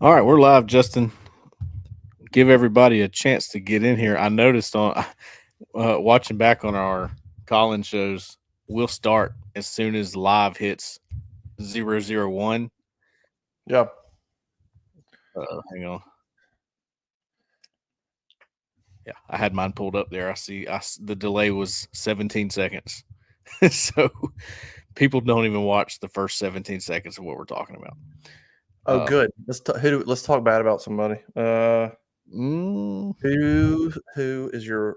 All right, we're live, Justin. Give everybody a chance to get in here. I noticed on watching back on our call-in shows, we'll start as soon as live hits 001. Yeah. Hang on. Yeah, I had mine pulled up there. The delay was 17 seconds. So people don't even watch the first 17 seconds of what we're talking about. Oh, good. Let's talk bad about somebody. Who is your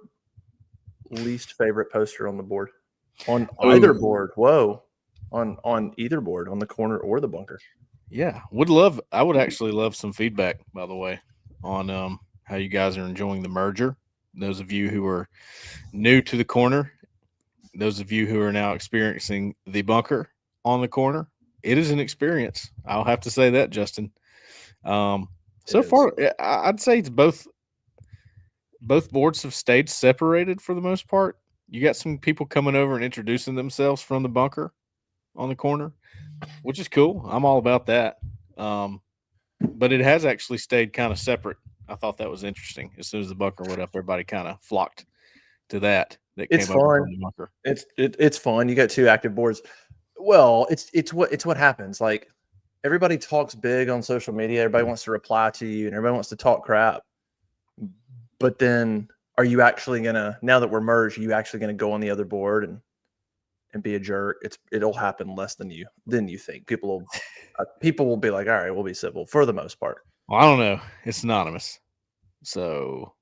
least favorite poster on the board? On either board. Whoa. On either board, on the corner or the bunker. Yeah, I would actually love some feedback, by the way, on how you guys are enjoying the merger. Those of you who are new to the corner, those of you who are now experiencing the bunker on the corner, it is an experience. I'll have to say that, Justin. So far, I'd say it's both boards have stayed separated for the most part. You got some people coming over and introducing themselves from the bunker on the corner, which is cool. I'm all about that. But it has actually stayed kind of separate. I thought that was interesting. As soon as the bunker went up, everybody kind of flocked to that. It's fun. It's fun. You got two active boards. Well, it's what happens. Like everybody talks big on social media. Everybody wants to reply to you, and everybody wants to talk crap. But then, are you actually gonna? Now that we're merged, are you actually gonna go on the other board and be a jerk? It'll happen less than you think. People will be like, all right, we'll be civil for the most part. Well, I don't know. It's anonymous, so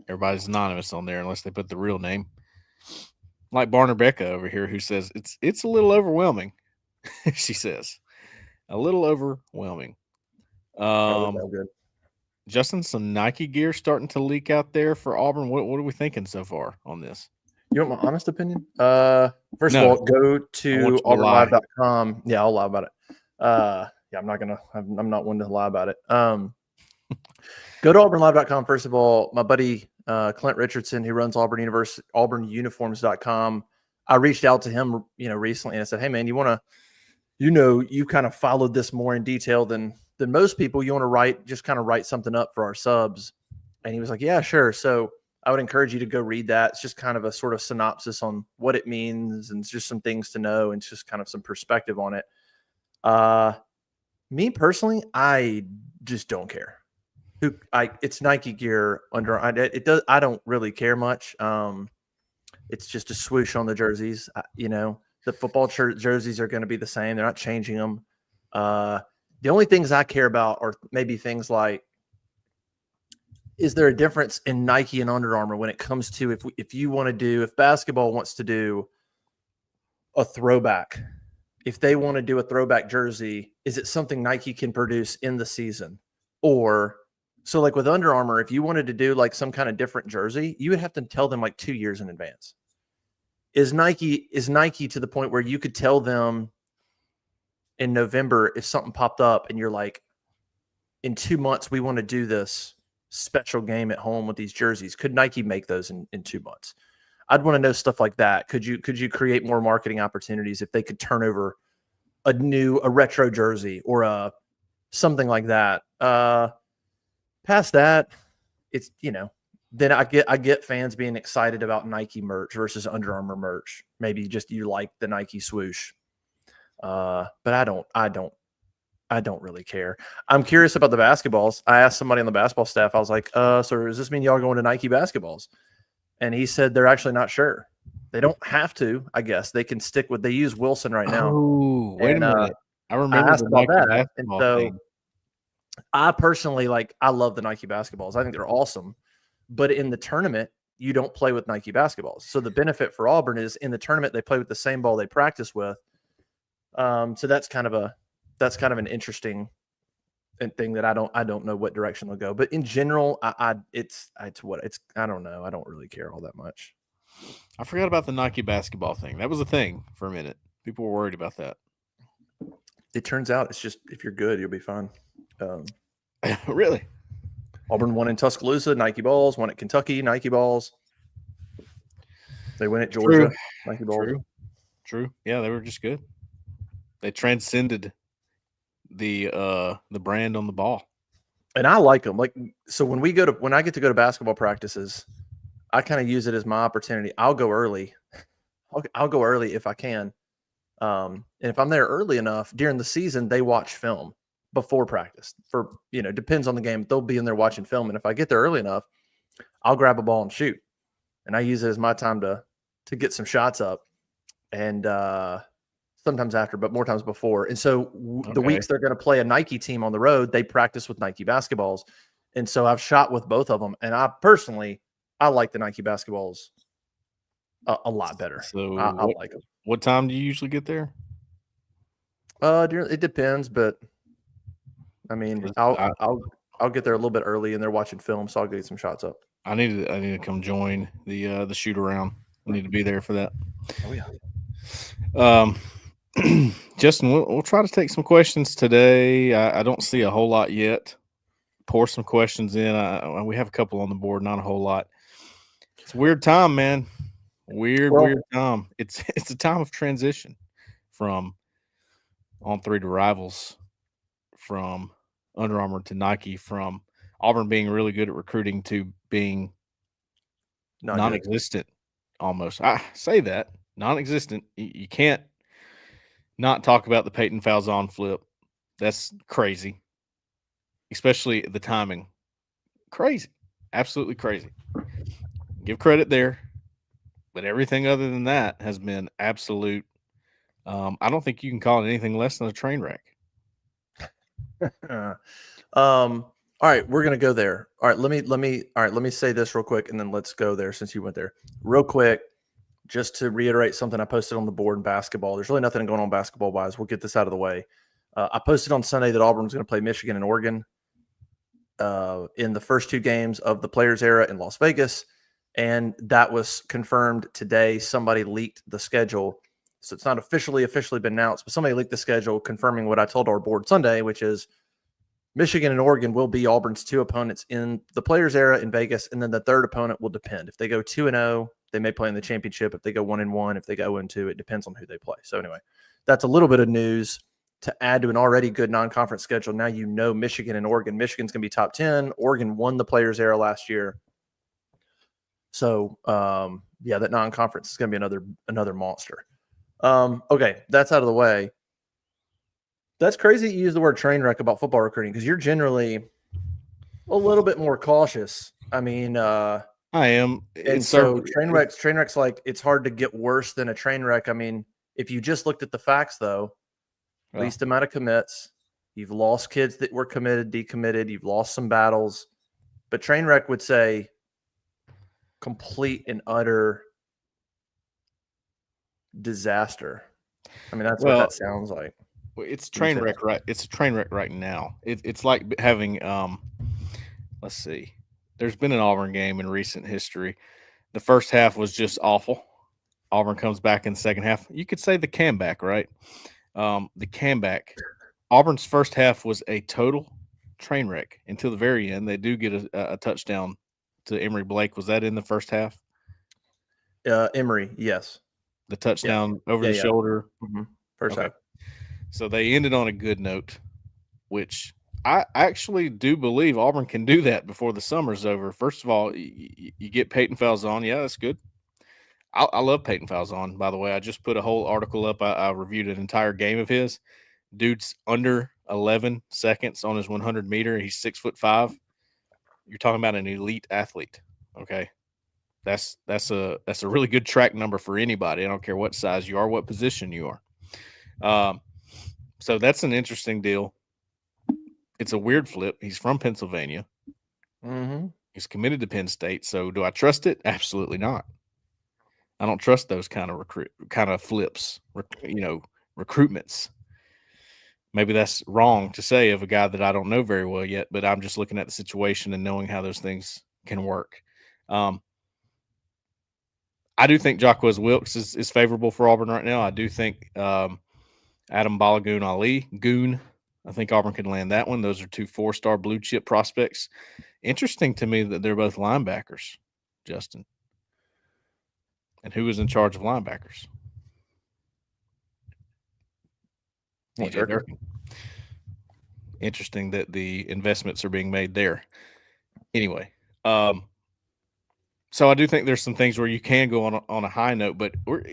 everybody's anonymous on there unless they put the real name. Like Barner Becca over here, who says it's a little overwhelming. She says a little overwhelming. Good. Justin, some Nike gear starting to leak out there for Auburn. What are we thinking so far on this? You want my honest opinion? First of all, go to auburnlive.com. Yeah, I'll lie about it. Yeah, I'm not one to lie about it. Go to auburnlive.com. First of all, my buddy Clint Richardson, who runs auburnuniforms.com. I reached out to him, recently, and I said, "Hey, man, you kind of followed this more in detail than most people. You want to write something up for our subs?" And he was like, "Yeah, sure." So I would encourage you to go read that. It's just kind of a sort of synopsis on what it means and just some things to know and just kind of some perspective on it. Me personally, I just don't care. It's Nike gear I don't really care much. It's just a swoosh on the jerseys. The football jerseys are going to be the same. They're not changing them. The only things I care about are maybe things like, is there a difference in Nike and Under Armour when it comes to if basketball wants to do a throwback, if they want to do a throwback jersey, is it something Nike can produce in the season? Or so like with Under Armour, if you wanted to do like some kind of different jersey, you would have to tell them like 2 years in advance. Is Nike to the point where you could tell them in November if something popped up and you're like, in 2 months, we want to do this special game at home with these jerseys. Could Nike make those in 2 months? I'd want to know stuff like that. Could you create more marketing opportunities if they could turn over a retro jersey or something like that? Past that, it's, then I get fans being excited about Nike merch versus Under Armour merch. Maybe just you like the Nike swoosh. But I don't really care. I'm curious about the basketballs. I asked somebody on the basketball staff, I was like, so does this mean y'all going to Nike basketballs? And he said they're actually not sure. They don't have to, I guess. They can stick with, they use Wilson right now. Oh, wait a minute. I remember asked the about Nike that. basketball And so thing. I personally I love the Nike basketballs. I think they're awesome. But in the tournament, you don't play with Nike basketballs. So the benefit for Auburn is in the tournament, they play with the same ball they practice with. So that's kind of an interesting thing that I don't know what direction they'll go. But in general, I don't know. I don't really care all that much. I forgot about the Nike basketball thing. That was a thing for a minute. People were worried about that. It turns out it's just, if you're good, you'll be fine. Really? Auburn won in Tuscaloosa, Nike balls. Won at Kentucky, Nike balls. They win at Georgia, Nike balls. True. Yeah, they were just good. They transcended the brand on the ball. And I like them. Like, so when I get to go to basketball practices, I kind of use it as my opportunity. I'll go early. I'll go early if I can. And if I'm there early enough during the season, they watch film before practice. Depends on the game. They'll be in there watching film, and if I get there early enough, I'll grab a ball and shoot. And I use it as my time to get some shots up. And sometimes after, but more times before. And so the weeks they're going to play a Nike team on the road, they practice with Nike basketballs. And so I've shot with both of them. And I like the Nike basketballs a lot better. So I like them. What time do you usually get there? It depends, but I mean, I'll get there a little bit early, and they're watching film, so I'll get some shots up. I need to come join the shoot around. I need to be there for that. Oh yeah. Justin, we'll try to take some questions today. I don't see a whole lot yet. Pour some questions in. We have a couple on the board, not a whole lot. It's a weird time, man. Weird time. It's a time of transition from On3 to Rivals, from Under Armour to Nike, from Auburn being really good at recruiting to being non-existent almost. I say that, non-existent. You can't not talk about the Peyton Falzon flip. That's crazy, especially the timing. Crazy. Absolutely crazy. Give credit there. But everything other than that has been absolute. I don't think you can call it anything less than a train wreck. All right, we're gonna go there. All right, let me say this real quick, and then let's go there since you went there real quick. Just to reiterate something I posted on the board in basketball. There's really nothing going on basketball wise. We'll get this out of the way. I posted on Sunday that Auburn's going to play Michigan and Oregon in the first two games of the Players era in Las Vegas. And that was confirmed today. Somebody leaked the schedule. So it's not officially been announced, but somebody leaked the schedule confirming what I told our board Sunday, which is Michigan and Oregon will be Auburn's two opponents in the Players era in Vegas. And then the third opponent will depend. If they go 2-0, they may play in the championship. If they go 1-1, if they go 0-2, it depends on who they play. So anyway, that's a little bit of news to add to an already good non-conference schedule. Now you know Michigan and Oregon. Michigan's going to be top 10. Oregon won the Players era last year. So, that non-conference is going to be another monster. Okay, that's out of the way. That's crazy that you use the word train wreck about football recruiting because you're generally a little bit more cautious. I mean, I am. And so train wrecks like it's hard to get worse than a train wreck. I mean, if you just looked at the facts, though, least amount of commits, you've lost kids that were committed, decommitted, you've lost some battles. But train wreck would say complete and utter disaster. I mean, that's what that sounds like. It's train wreck, right? It's a train wreck right now. It's like having let's see. There's been an Auburn game in recent history. The first half was just awful. Auburn comes back in the second half. You could say the comeback, right? The comeback. Auburn's first half was a total train wreck until the very end. They do get a touchdown to Emory Blake. Was that in the first half? Emory, yes. The touchdown over the shoulder. Mm-hmm. First half. So they ended on a good note, which I actually do believe Auburn can do that before the summer's over. First of all, you get Peyton Falzon. Yeah, that's good. I love Peyton Falzon, by the way. I just put a whole article up. I reviewed an entire game of his. Dude's under 11 seconds on his 100 meter. He's 6'5". You're talking about an elite athlete. Okay. That's a really good track number for anybody. I don't care what size you are, what position you are. So that's an interesting deal. It's a weird flip. He's from Pennsylvania. Mm-hmm. He's committed to Penn State. So do I trust it? Absolutely not. I don't trust those kind of flips, recruitments. Maybe that's wrong to say of a guy that I don't know very well yet, but I'm just looking at the situation and knowing how those things can work. I do think Jacquez Wilkes is favorable for Auburn right now. I do think Adam Balagoon Ali, Goon, I think Auburn can land that one. Those are two 4-star blue chip prospects. Interesting to me that they're both linebackers, Justin. And who is in charge of linebackers? DJ Durkin. Interesting that the investments are being made there. Anyway, um, so I do think there's some things where you can go on a high note, but we're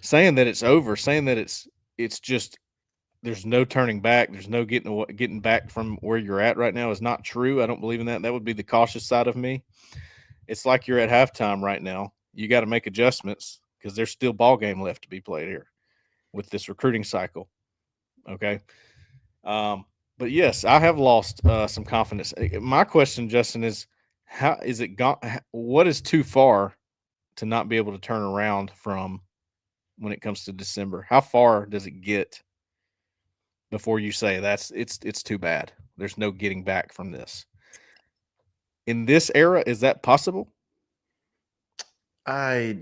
saying that it's over, saying that it's just there's no turning back, there's no getting back from where you're at right now is not true. I don't believe in that. That would be the cautious side of me. It's like you're at halftime right now. You got to make adjustments because there's still ball game left to be played here with this recruiting cycle. Okay. But yes, I have lost some confidence. My question, Justin, is how is it gone? What is too far to not be able to turn around from when it comes to December? How far does it get before you say it's too bad? There's no getting back from this. In this era, is that possible? I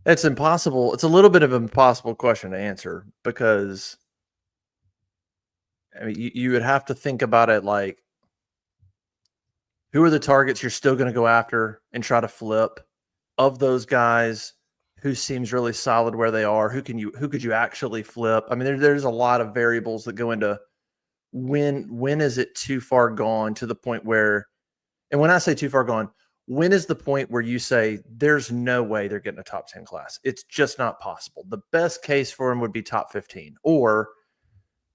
it's impossible. It's a little bit of an impossible question to answer because I mean you would have to think about it like who are the targets you're still going to go after and try to flip of those guys who seems really solid where they are, who could you actually flip? I mean there's a lot of variables that go into when is it too far gone to the point where, and when I say too far gone, when is the point where you say there's no way they're getting a top 10 class? It's just not possible. The best case for them would be top 15, or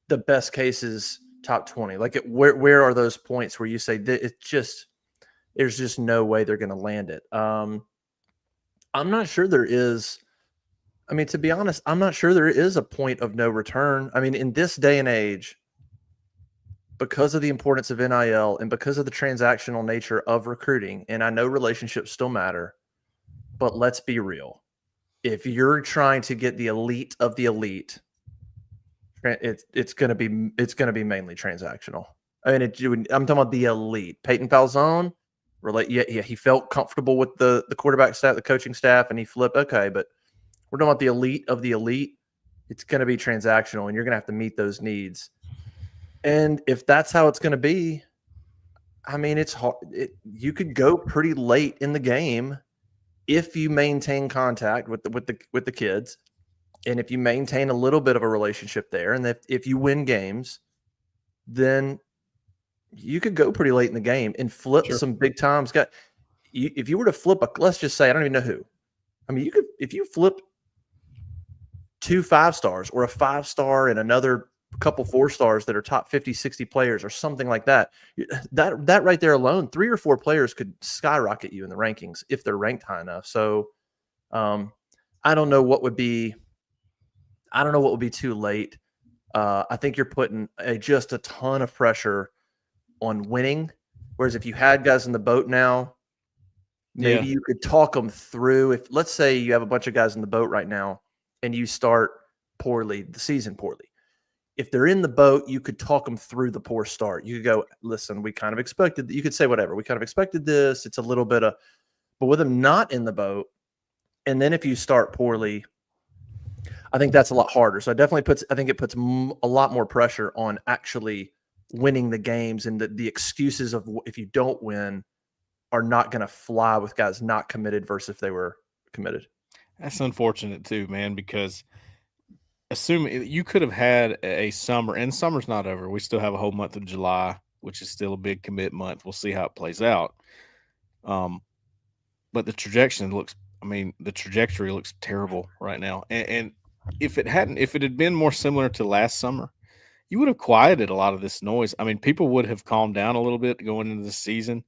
the best case is top 20. Like where are those points where you say that it's just there's just no way they're going to land it? I'm not sure there is. I mean, to be honest, I'm not sure there is a point of no return. I mean, in this day and age, because of the importance of NIL and because of the transactional nature of recruiting, and I know relationships still matter, but let's be real. If you're trying to get the elite of the elite, it's going to be mainly transactional. I mean, I'm talking about the elite. Peyton Falzone, yeah, he felt comfortable with the quarterback staff, the coaching staff, and he flipped. Okay, but we're talking about the elite of the elite. It's going to be transactional, and you're going to have to meet those needs. And if that's how it's going to be, I mean, it's hard. You could go pretty late in the game if you maintain contact with the kids, and if you maintain a little bit of a relationship there, and if you win games, then you could go pretty late in the game and flip some big times. If you were to flip let's just say I don't even know who. I mean, you could if you flip 2 5-stars or a 5-star and another couple 4-stars that are top 50, 60 players or something like that. That right there alone, 3 or 4 players could skyrocket you in the rankings if they're ranked high enough. So I don't know what would be too late. I think you're putting just a ton of pressure on winning. Whereas if you had guys in the boat now, maybe you could talk them through. If let's say you have a bunch of guys in the boat right now and you start the season poorly. If they're in the boat, you could talk them through the poor start. You could go, listen, we kind of expected, you could say whatever. We kind of expected this. It's a little bit of, but with them not in the boat, and then if you start poorly, I think that's a lot harder. So I think it puts a lot more pressure on actually winning the games, and the excuses of if you don't win are not going to fly with guys not committed versus if they were committed. That's unfortunate too, man, because assuming you could have had a summer, and summer's not over. We still have a whole month of July, which is still a big commit month. We'll see how it plays out. But the trajectory looks terrible right now. And if it had been more similar to last summer, you would have quieted a lot of this noise. I mean, people would have calmed down a little bit going into the season.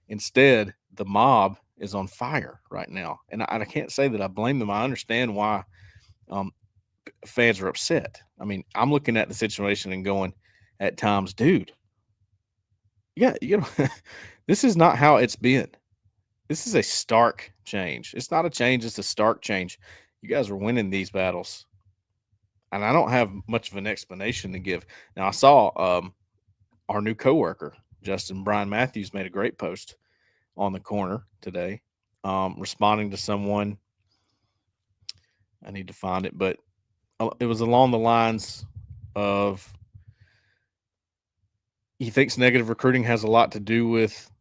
Instead, the mob is on fire right now. And I can't say that I blame them. I understand why fans are upset. I mean, I'm looking at the situation and going at times, dude, yeah, this is not how it's been. This is a stark change. It's not a change, it's a stark change. You guys are winning these battles. And I don't have much of an explanation to give. Now, I saw our new coworker, Justin Brian Matthews, made a great post on the corner today, responding to someone. I need to find it, but it was along the lines of he thinks negative recruiting has a lot to do with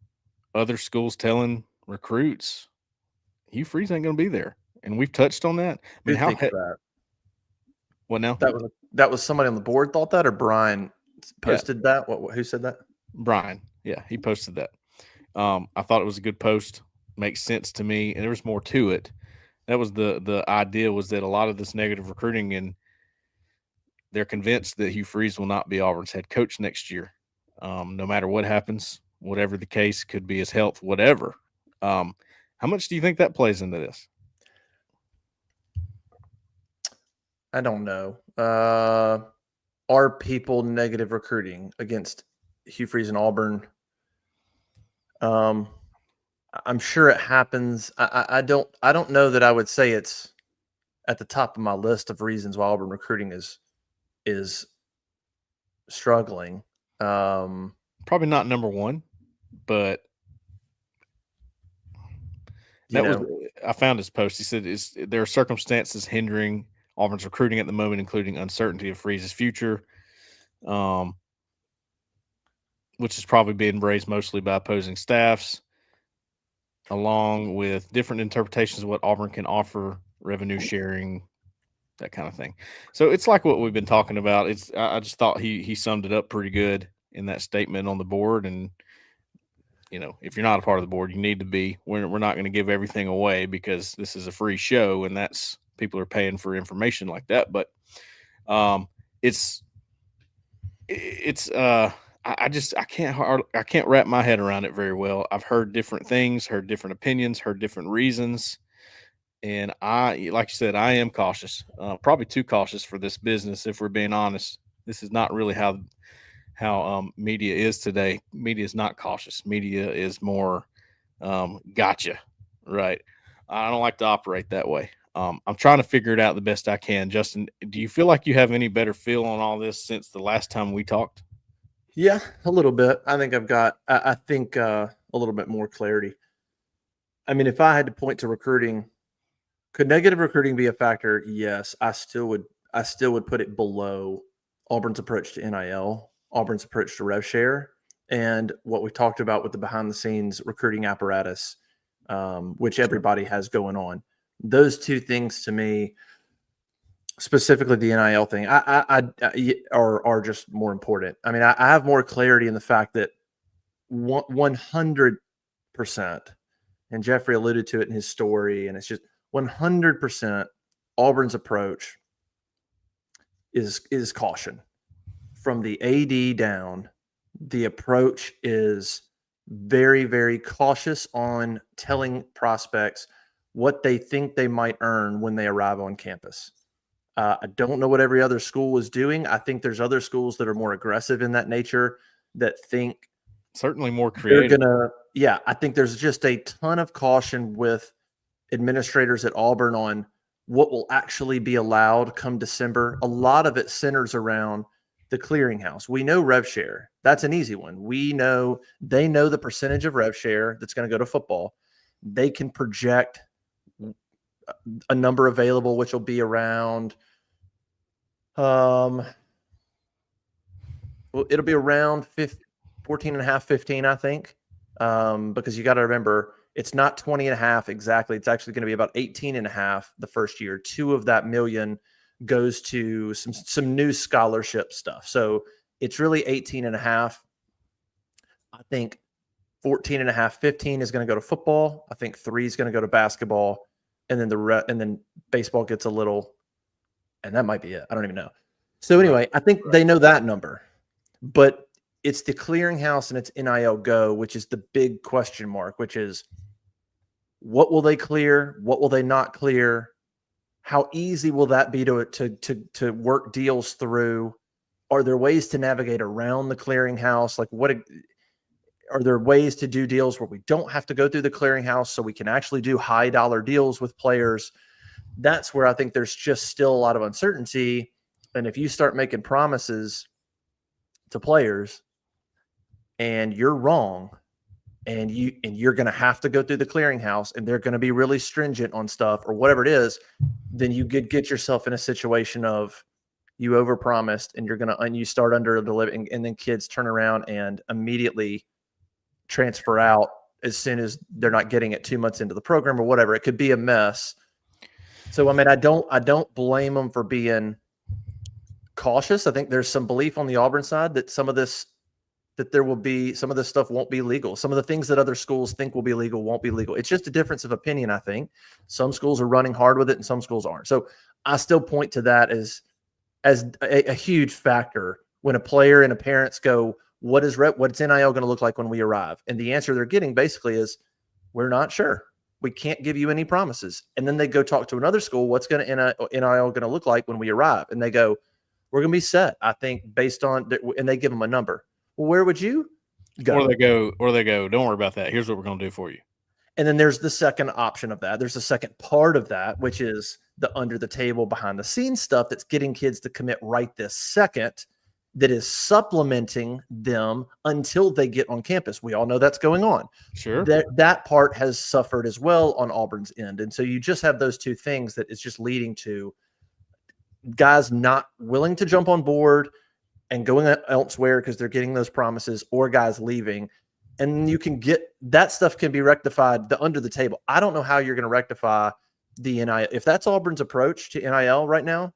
other schools telling recruits Hugh Freeze ain't going to be there, and we've touched on that. I mean, Who thinks that? What now? That was somebody on the board thought that, or Brian Yeah, posted that? Who said that? Brian. Yeah, he posted that. I thought it was a good post. Makes sense to me, and there was more to it. That was the idea, was that a lot of this negative recruiting, and they're convinced that Hugh Freeze will not be Auburn's head coach next year, no matter what happens, whatever the case, could be his health, whatever. How much do you think that plays into this? I don't know. Are people negative recruiting against Hugh Freeze and Auburn? I'm sure it happens. I don't know that I would say it's at the top of my list of reasons why Auburn recruiting is struggling. Probably not number one, but I found his post. He said there are circumstances hindering Auburn's recruiting at the moment, including uncertainty of Freeze's future, which is probably being raised mostly by opposing staffs, along with different interpretations of what Auburn can offer, revenue sharing, that kind of thing. So it's like what we've been talking about. I just thought he summed it up pretty good in that statement on the board. And if you're not a part of the board, you need to be. We're not going to give everything away because this is a free show, and that's people are paying for information like that. But I can't wrap my head around it very well. I've heard different things, heard different opinions, heard different reasons. And like you said, I am cautious, probably too cautious for this business. If we're being honest, this is not really how media is today. Media is not cautious. Media is more gotcha, right? I don't like to operate that way. I'm trying to figure it out the best I can. Justin, do you feel like you have any better feel on all this since the last time we talked? Yeah, a little bit. I think I've got, I think a little bit more clarity. I mean, if I had to point to recruiting, could negative recruiting be a factor? Yes, I still would put it below Auburn's approach to NIL, Auburn's approach to rev share, and what we talked about with the behind the scenes recruiting apparatus, which everybody has going on. Those two things to me, specifically the NIL thing, are just more important. I mean, I have more clarity in the fact that 100%, and Jeffrey alluded to it in his story, and it's just 100% Auburn's approach is caution. From the AD down, the approach is very, very cautious on telling prospects what they think they might earn when they arrive on campus. I don't know what every other school is doing. I think there's other schools that are more aggressive in that nature that think certainly more creative. I think there's just a ton of caution with administrators at Auburn on what will actually be allowed come December. A lot of it centers around the clearinghouse. We know rev share. That's an easy one. They know the percentage of rev share that's going to go to football. They can project a number available, which will be around, it'll be around 14 and a half, 15, I think. Because you got to remember, it's not 20 and a half exactly. It's actually going to be about 18 and a half the first year. 2 of that million goes to some new scholarship stuff. So it's really 18 and a half. I think 14 and a half, 15 is going to go to football. I think 3 is going to go to basketball. And then and then baseball gets a little, and that might be it. I don't even know. So anyway, I think they know that number, but it's the clearinghouse and it's NIL Go, which is the big question mark, which is what will they clear? What will they not clear? How easy will that be to work deals through? Are there ways to navigate around the clearinghouse? Like are there ways to do deals where we don't have to go through the clearinghouse so we can actually do high dollar deals with players? That's where I think there's just still a lot of uncertainty. And if you start making promises to players and you're wrong, and you're going to have to go through the clearinghouse and they're going to be really stringent on stuff or whatever it is, then you get yourself in a situation of you overpromised and you start under delivering, and then kids turn around and immediately transfer out as soon as they're not getting it 2 months into the program or whatever. It could be a mess. So, I mean, I don't blame them for being cautious. I think there's some belief on the Auburn side that some of this stuff won't be legal. Some of the things that other schools think will be legal won't be legal. It's just a difference of opinion, I think. Some schools are running hard with it and some schools aren't. So I still point to that as a huge factor when a player and a parents go, what's NIL going to look like when we arrive? And the answer they're getting basically is, we're not sure. We can't give you any promises. And then they go talk to another school, what's going to NIL going to look like when we arrive? And they go, we're going to be set, I think, based on, and they give them a number. Well, where would you go? Or they go, don't worry about that. Here's what we're going to do for you. And then there's the second option of that. There's the second part of that, which is the under the table, behind the scenes stuff that's getting kids to commit right this second, that is supplementing them until they get on campus. We all know that's going on. Sure. That part has suffered as well on Auburn's end. And so you just have those two things that is just leading to guys not willing to jump on board and going elsewhere because they're getting those promises, or guys leaving. And you can get that stuff can be rectified under the table. I don't know how you're going to rectify the NIL. If that's Auburn's approach to NIL right now,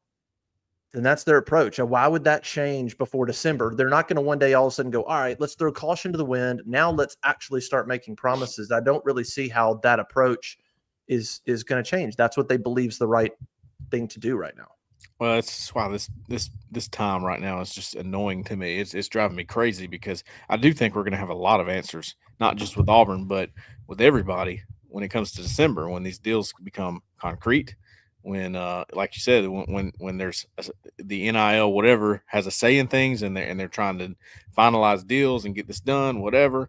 then that's their approach. And why would that change before December? They're not going to one day all of a sudden go, all right, let's throw caution to the wind. Now let's actually start making promises. I don't really see how that approach is going to change. That's what they believe is the right thing to do right now. Well, that's why this time right now is just annoying to me. It's driving me crazy because I do think we're going to have a lot of answers, not just with Auburn, but with everybody when it comes to December, when these deals become concrete, when, like you said, when there's the NIL whatever has a say in things, and they're trying to finalize deals and get this done, whatever.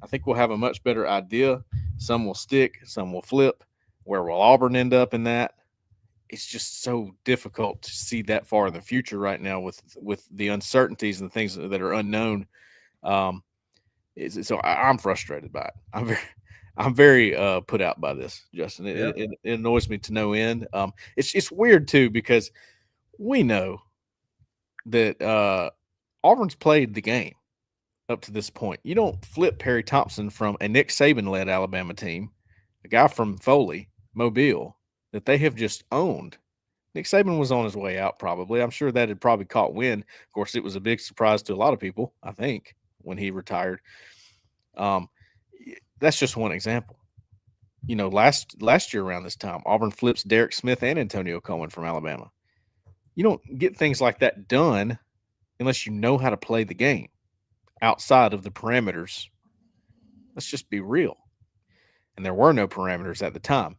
I think we'll have a much better idea. Some will stick, some will flip. Where will Auburn end up in that? It's just so difficult to see that far in the future right now with the uncertainties and the things that are unknown. So I'm frustrated by it. I'm very put out by this, Justin. It annoys me to no end. It's weird too, because we know that Auburn's played the game up to this point. You don't flip Perry Thompson from a Nick Saban-led Alabama team, a guy from Foley, Mobile, that they have just owned. Nick Saban was on his way out probably. I'm sure that had probably caught wind. Of course, it was a big surprise to a lot of people, I think, when he retired. That's just one example. You know, last year around this time, Auburn flips Derek Smith and Antonio Coleman from Alabama. You don't get things like that done unless you know how to play the game outside of the parameters. Let's just be real. And there were no parameters at the time.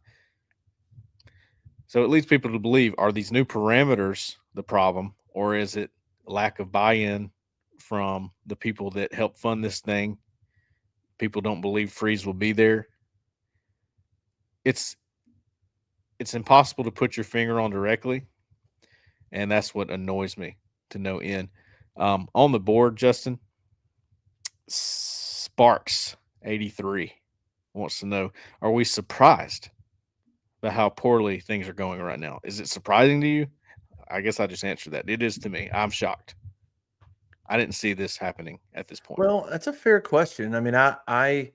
So it leads people to believe, are these new parameters the problem, or is it lack of buy-in from the people that help fund this thing? People don't believe Freeze will be there. It's impossible to put your finger on directly, and that's what annoys me to no end. On the board, Justin, Sparks 83 wants to know, are we surprised about how poorly things are going right now? Is it surprising to you? I guess I just answered that. It is to me. I'm shocked. I didn't see this happening at this point. Well, that's a fair question. I mean, I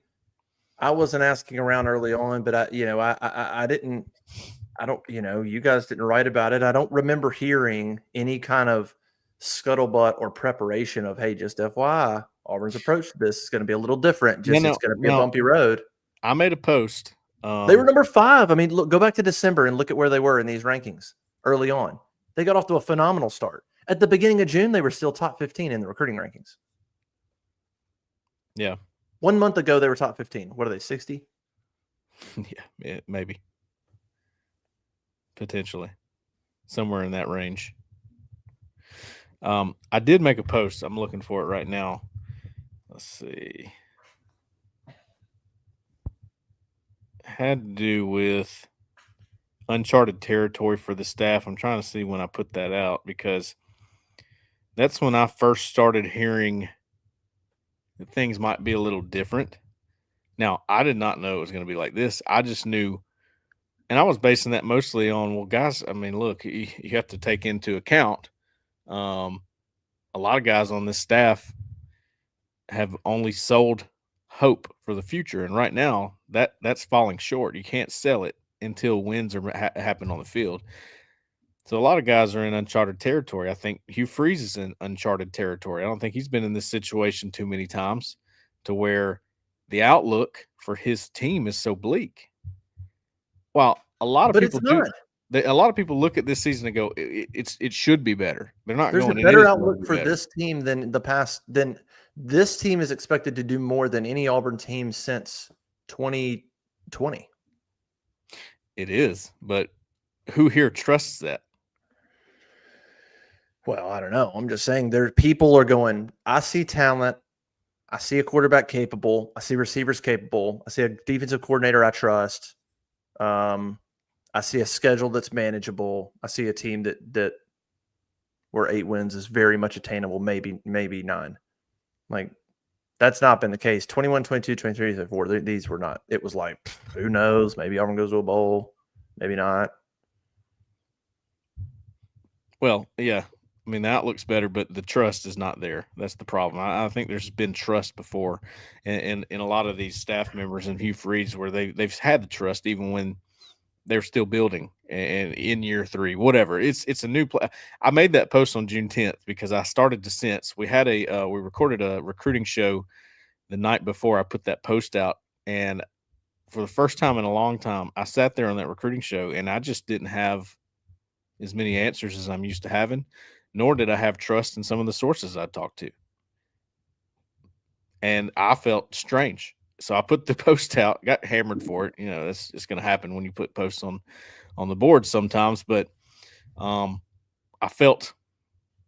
wasn't asking around early on, but I didn't. I don't. You guys didn't write about it. I don't remember hearing any kind of scuttlebutt or preparation of, hey, just FYI, Auburn's approach to this is going to be a little different. It's going to be a bumpy road. I made a post. They were number 5. I mean, look, go back to December and look at where they were in these rankings early on. They got off to a phenomenal start. At the beginning of June, they were still top 15 in the recruiting rankings. Yeah. 1 month ago, they were top 15. What are they, 60? Yeah, maybe. Potentially. Somewhere in that range. I did make a post. I'm looking for it right now. Let's see. Had to do with uncharted territory for the staff. I'm trying to see when I put that out, because that's when I first started hearing that things might be a little different. Now, I did not know it was going to be like this. I just knew, and I was basing that mostly on, well, guys, I mean, look, you have to take into account a lot of guys on this staff have only sold hope for the future, and right now that's falling short. You can't sell it until wins happen on the field. So a lot of guys are in uncharted territory. I think Hugh Freeze is in uncharted territory. I don't think he's been in this situation too many times to where the outlook for his team is so bleak. Well, a lot of But people it's not. a lot of people look at this season and go, it should be better. They're not There's a going, it better is going to outlook be for better. this team than the past. Than this team is expected to do more than any Auburn team since 2020. It is, but who here trusts that? Well, I don't know. I'm just saying there people are going, I see talent. I see a quarterback capable. I see receivers capable. I see a defensive coordinator I trust. I see a schedule that's manageable. I see a team that where 8 wins is very much attainable, maybe 9. Like, that's not been the case. 21, 22, 23, 24, these were not. It was like, who knows? Maybe Auburn goes to a bowl. Maybe not. Well, yeah. I mean, the outlook's better, but the trust is not there. That's the problem. I think there's been trust before in a lot of these staff members and Hugh Freeze where they've had the trust even when they're still building and in year 3, whatever. It's a new play. I made that post on June 10th because I started to sense we had we recorded a recruiting show the night before I put that post out. And for the first time in a long time, I sat there on that recruiting show and I just didn't have as many answers as I'm used to having, nor did I have trust in some of the sources I talked to. And I felt strange. So I put the post out, got hammered for it. You know, that's just going to happen when you put posts on the board sometimes. But I felt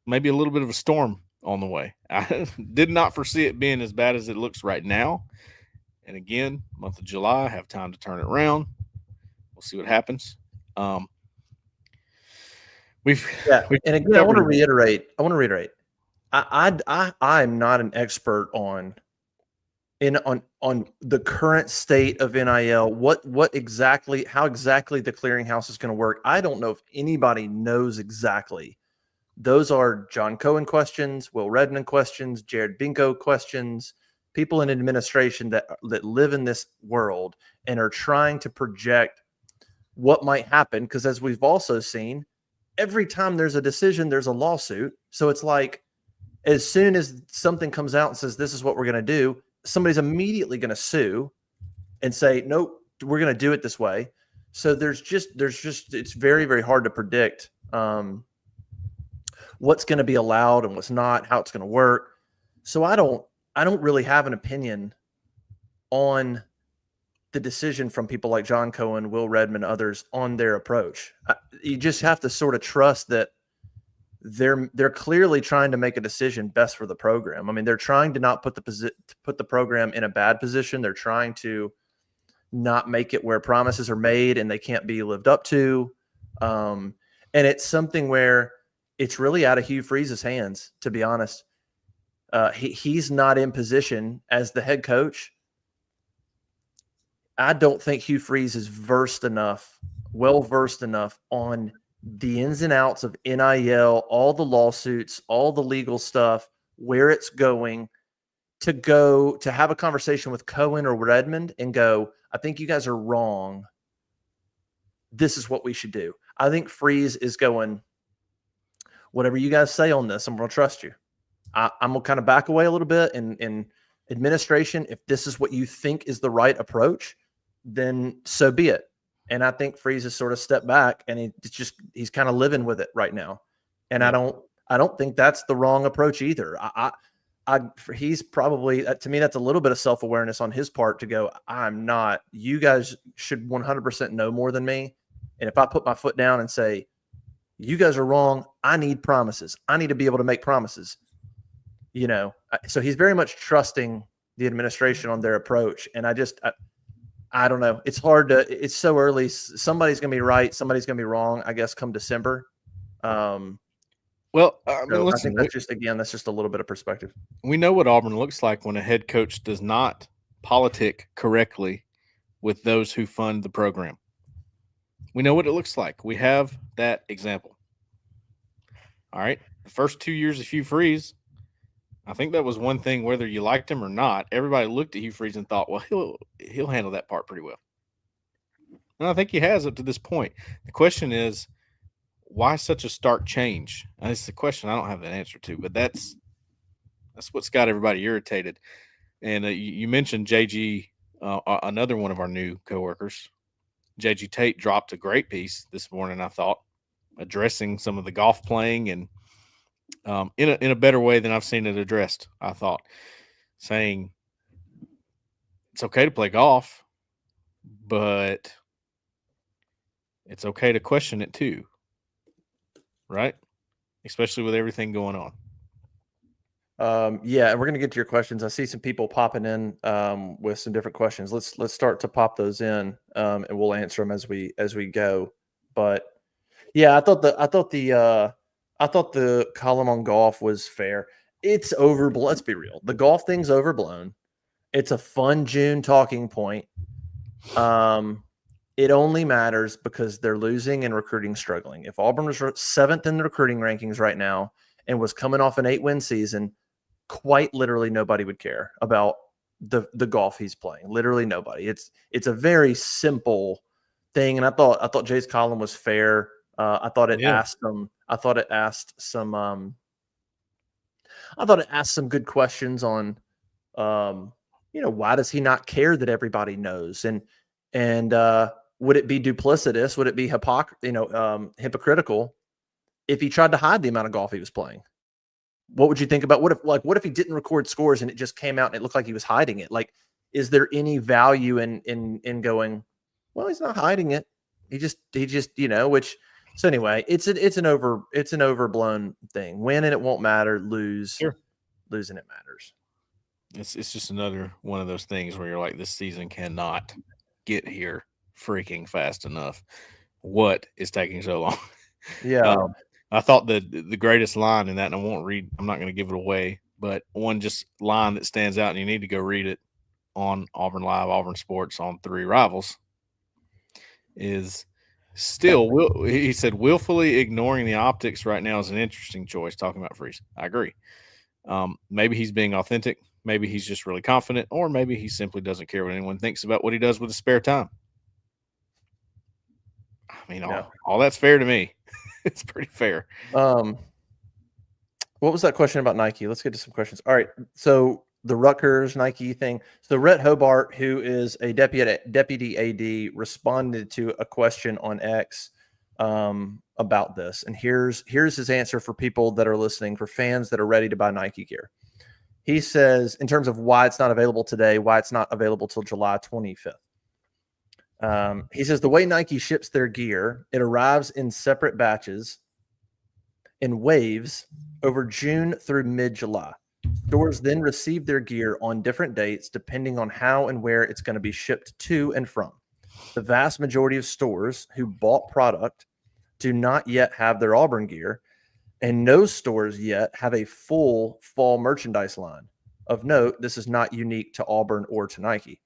maybe a little bit of a storm on the way. I did not foresee it being as bad as it looks right now. And again, month of July, I have time to turn it around. We'll see what happens. And again, I want to reiterate. I'm not an expert on the current state of NIL. What exactly, how exactly the clearinghouse is going to work. I don't know if anybody knows exactly. Those are John Cohen questions, Will Redmond questions, Jared Binko questions, people in administration that live in this world and are trying to project what might happen. Because as we've also seen, every time there's a decision, there's a lawsuit. So it's like, as soon as something comes out and says, this is what we're going to do, somebody's immediately going to sue and say, nope, we're going to do it this way. So there's just, it's very, very hard to predict what's going to be allowed and what's not, how it's going to work. So I don't really have an opinion on the decision from people like John Cohen, Will Redmond, others on their approach. You just have to sort of trust that they're clearly trying to make a decision best for the program. I mean, they're trying to not put the program in a bad position. They're trying to not make it where promises are made and they can't be lived up to. And it's something where it's really out of Hugh Freeze's hands, to be honest. He's not in position as the head coach. I don't think Hugh Freeze is well versed enough on the ins and outs of NIL, all the lawsuits, all the legal stuff, where it's going, to have a conversation with Cohen or Redmond and go, I think you guys are wrong. This is what we should do. I think Freeze is going, whatever you guys say on this, I'm going to trust you. I'm going to kind of back away a little bit in administration. If this is what you think is the right approach, then so be it. And I think Freeze has sort of stepped back and he's kind of living with it right now. And I don't think that's the wrong approach either. He's probably, to me, that's a little bit of self-awareness on his part to go, you guys should 100% know more than me. And if I put my foot down and say, you guys are wrong, I need promises. I need to be able to make promises. You know, so he's very much trusting the administration on their approach. And I don't know. It's it's so early. Somebody's going to be right. Somebody's going to be wrong, I guess, come December. Well, I think that's just a little bit of perspective. We know what Auburn looks like when a head coach does not politic correctly with those who fund the program. We know what it looks like. We have that example. All right. The first 2 years of Hugh Freeze, I think that was one thing, whether you liked him or not, everybody looked at Hugh Freeze and thought, well, he'll handle that part pretty well. And I think he has up to this point. The question is, why such a stark change? And it's the question I don't have an answer to, but that's what's got everybody irritated. And you mentioned JG, another one of our new coworkers. JG Tate dropped a great piece this morning, I thought, addressing some of the golf playing and in a better way than I've seen it addressed. I thought, saying it's okay to play golf, but it's okay to question it too, right? Especially with everything going on. Yeah, and we're gonna get to your questions. I see some people popping in with some different questions. Let's start to pop those in, and we'll answer them as we go. But yeah, I thought the column on golf was fair. It's overblown. Let's be real. The golf thing's overblown. It's a fun June talking point. It only matters because they're losing and recruiting struggling. If Auburn was 7th in the recruiting rankings right now and was coming off an 8-win season, quite literally nobody would care about the golf he's playing. Literally nobody. It's a very simple thing, and I thought Jay's column was fair. I thought it asked some good questions on why does he not care that everybody knows, and would it be duplicitous, would it be hypocritical if he tried to hide the amount of golf he was playing? What would you think about what if he didn't record scores and it just came out and it looked like he was hiding it? Like, is there any value in going, well, he's not hiding it. He just which, so anyway, it's an overblown thing. Win and it won't matter, lose. Sure. Losing it matters. It's just another one of those things where you're like, this season cannot get here freaking fast enough. What is taking so long? Yeah. I thought the greatest line in that, and I'm not going to give it away, but one just line that stands out, and you need to go read it on Auburn Live, Auburn Sports on 3 Rivals, is he said, willfully ignoring the optics right now is an interesting choice, talking about Freeze. I agree. Maybe he's being authentic. Maybe he's just really confident, or maybe he simply doesn't care what anyone thinks about what he does with his spare time. I mean, all that's fair to me. It's pretty fair. What was that question about Nike? Let's get to some questions. All right. So the Rutgers Nike thing. So Rhett Hobart, who is a deputy AD, responded to a question on X about this. And here's his answer for people that are listening, for fans that are ready to buy Nike gear. He says, in terms of why it's not available today, why it's not available till July 25th. He says the way Nike ships their gear, it arrives in separate batches in waves over June through mid-July. Stores then receive their gear on different dates depending on how and where it's going to be shipped to and from. The vast majority of stores who bought product do not yet have their Auburn gear, and no stores yet have a full fall merchandise line. Of note, this is not unique to Auburn or to Nike.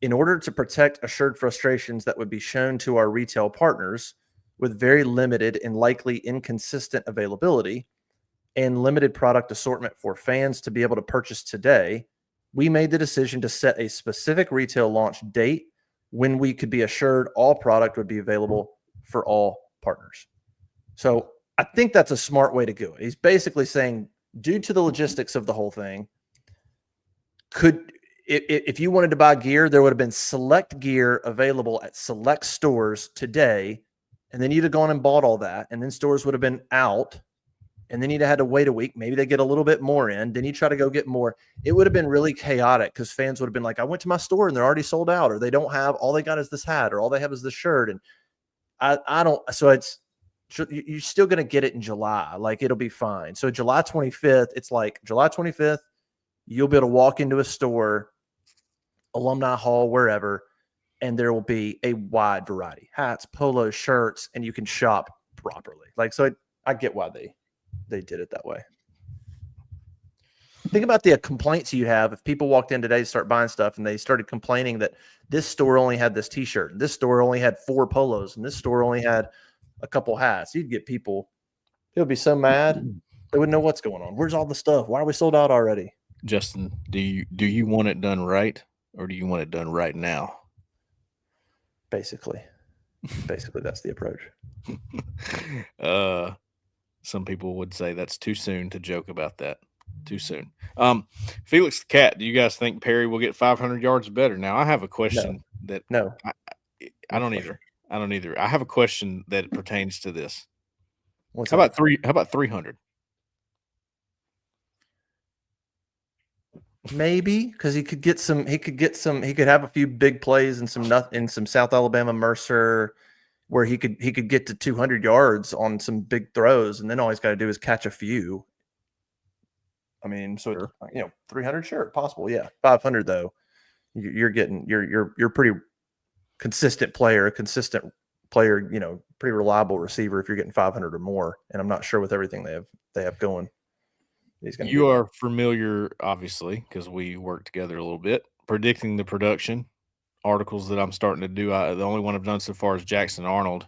In order to protect assured frustrations that would be shown to our retail partners with very limited and likely inconsistent availability and limited product assortment for fans to be able to purchase today, we made the decision to set a specific retail launch date when we could be assured all product would be available for all partners. So I think that's a smart way to go. He's basically saying, due to the logistics of the whole thing, if you wanted to buy gear, there would have been select gear available at select stores today, and then you'd have gone and bought all that, and then stores would have been out, and then you'd have had to wait a week. Maybe they get a little bit more in. Then you try to go get more. It would have been really chaotic because fans would have been like, I went to my store and they're already sold out, or they don't have, all they got is this hat, or all they have is this shirt. And I don't, so you're still going to get it in July. Like, it'll be fine. So July 25th, it's like July 25th, you'll be able to walk into a store, Alumni Hall, wherever, and there will be a wide variety, hats, polos, shirts, and you can shop properly. Like, so I get why they did it that way. Think about the complaints you have if people walked in today to start buying stuff and they started complaining that this store only had this t-shirt, and this store only had 4 polos, and this store only had a couple hats. You'd get people, they'll be so mad they wouldn't know what's going on. Where's all the stuff? Why are we sold out already? Justin, do you want it done right, or do you want it done right now? Basically that's the approach. Some people would say that's too soon to joke about that. Too soon. Felix the Cat, do you guys think Perry will get 500 yards better? Now, I have a question that No. I don't either. I don't either. I have a question that pertains to this. What's How that? about 300? Maybe because he could have a few big plays and some South Alabama Mercer where he could get to 200 yards on some big throws, and then all he's got to do is catch a few. I mean, so Sure. 300, sure, possible, yeah. 500 though, you're pretty consistent player, pretty reliable receiver if you're getting 500 or more. And I'm not sure with everything they have going. You are familiar, obviously, because we work together a little bit, predicting the production articles that I'm starting to do. The only one I've done so far is Jackson Arnold.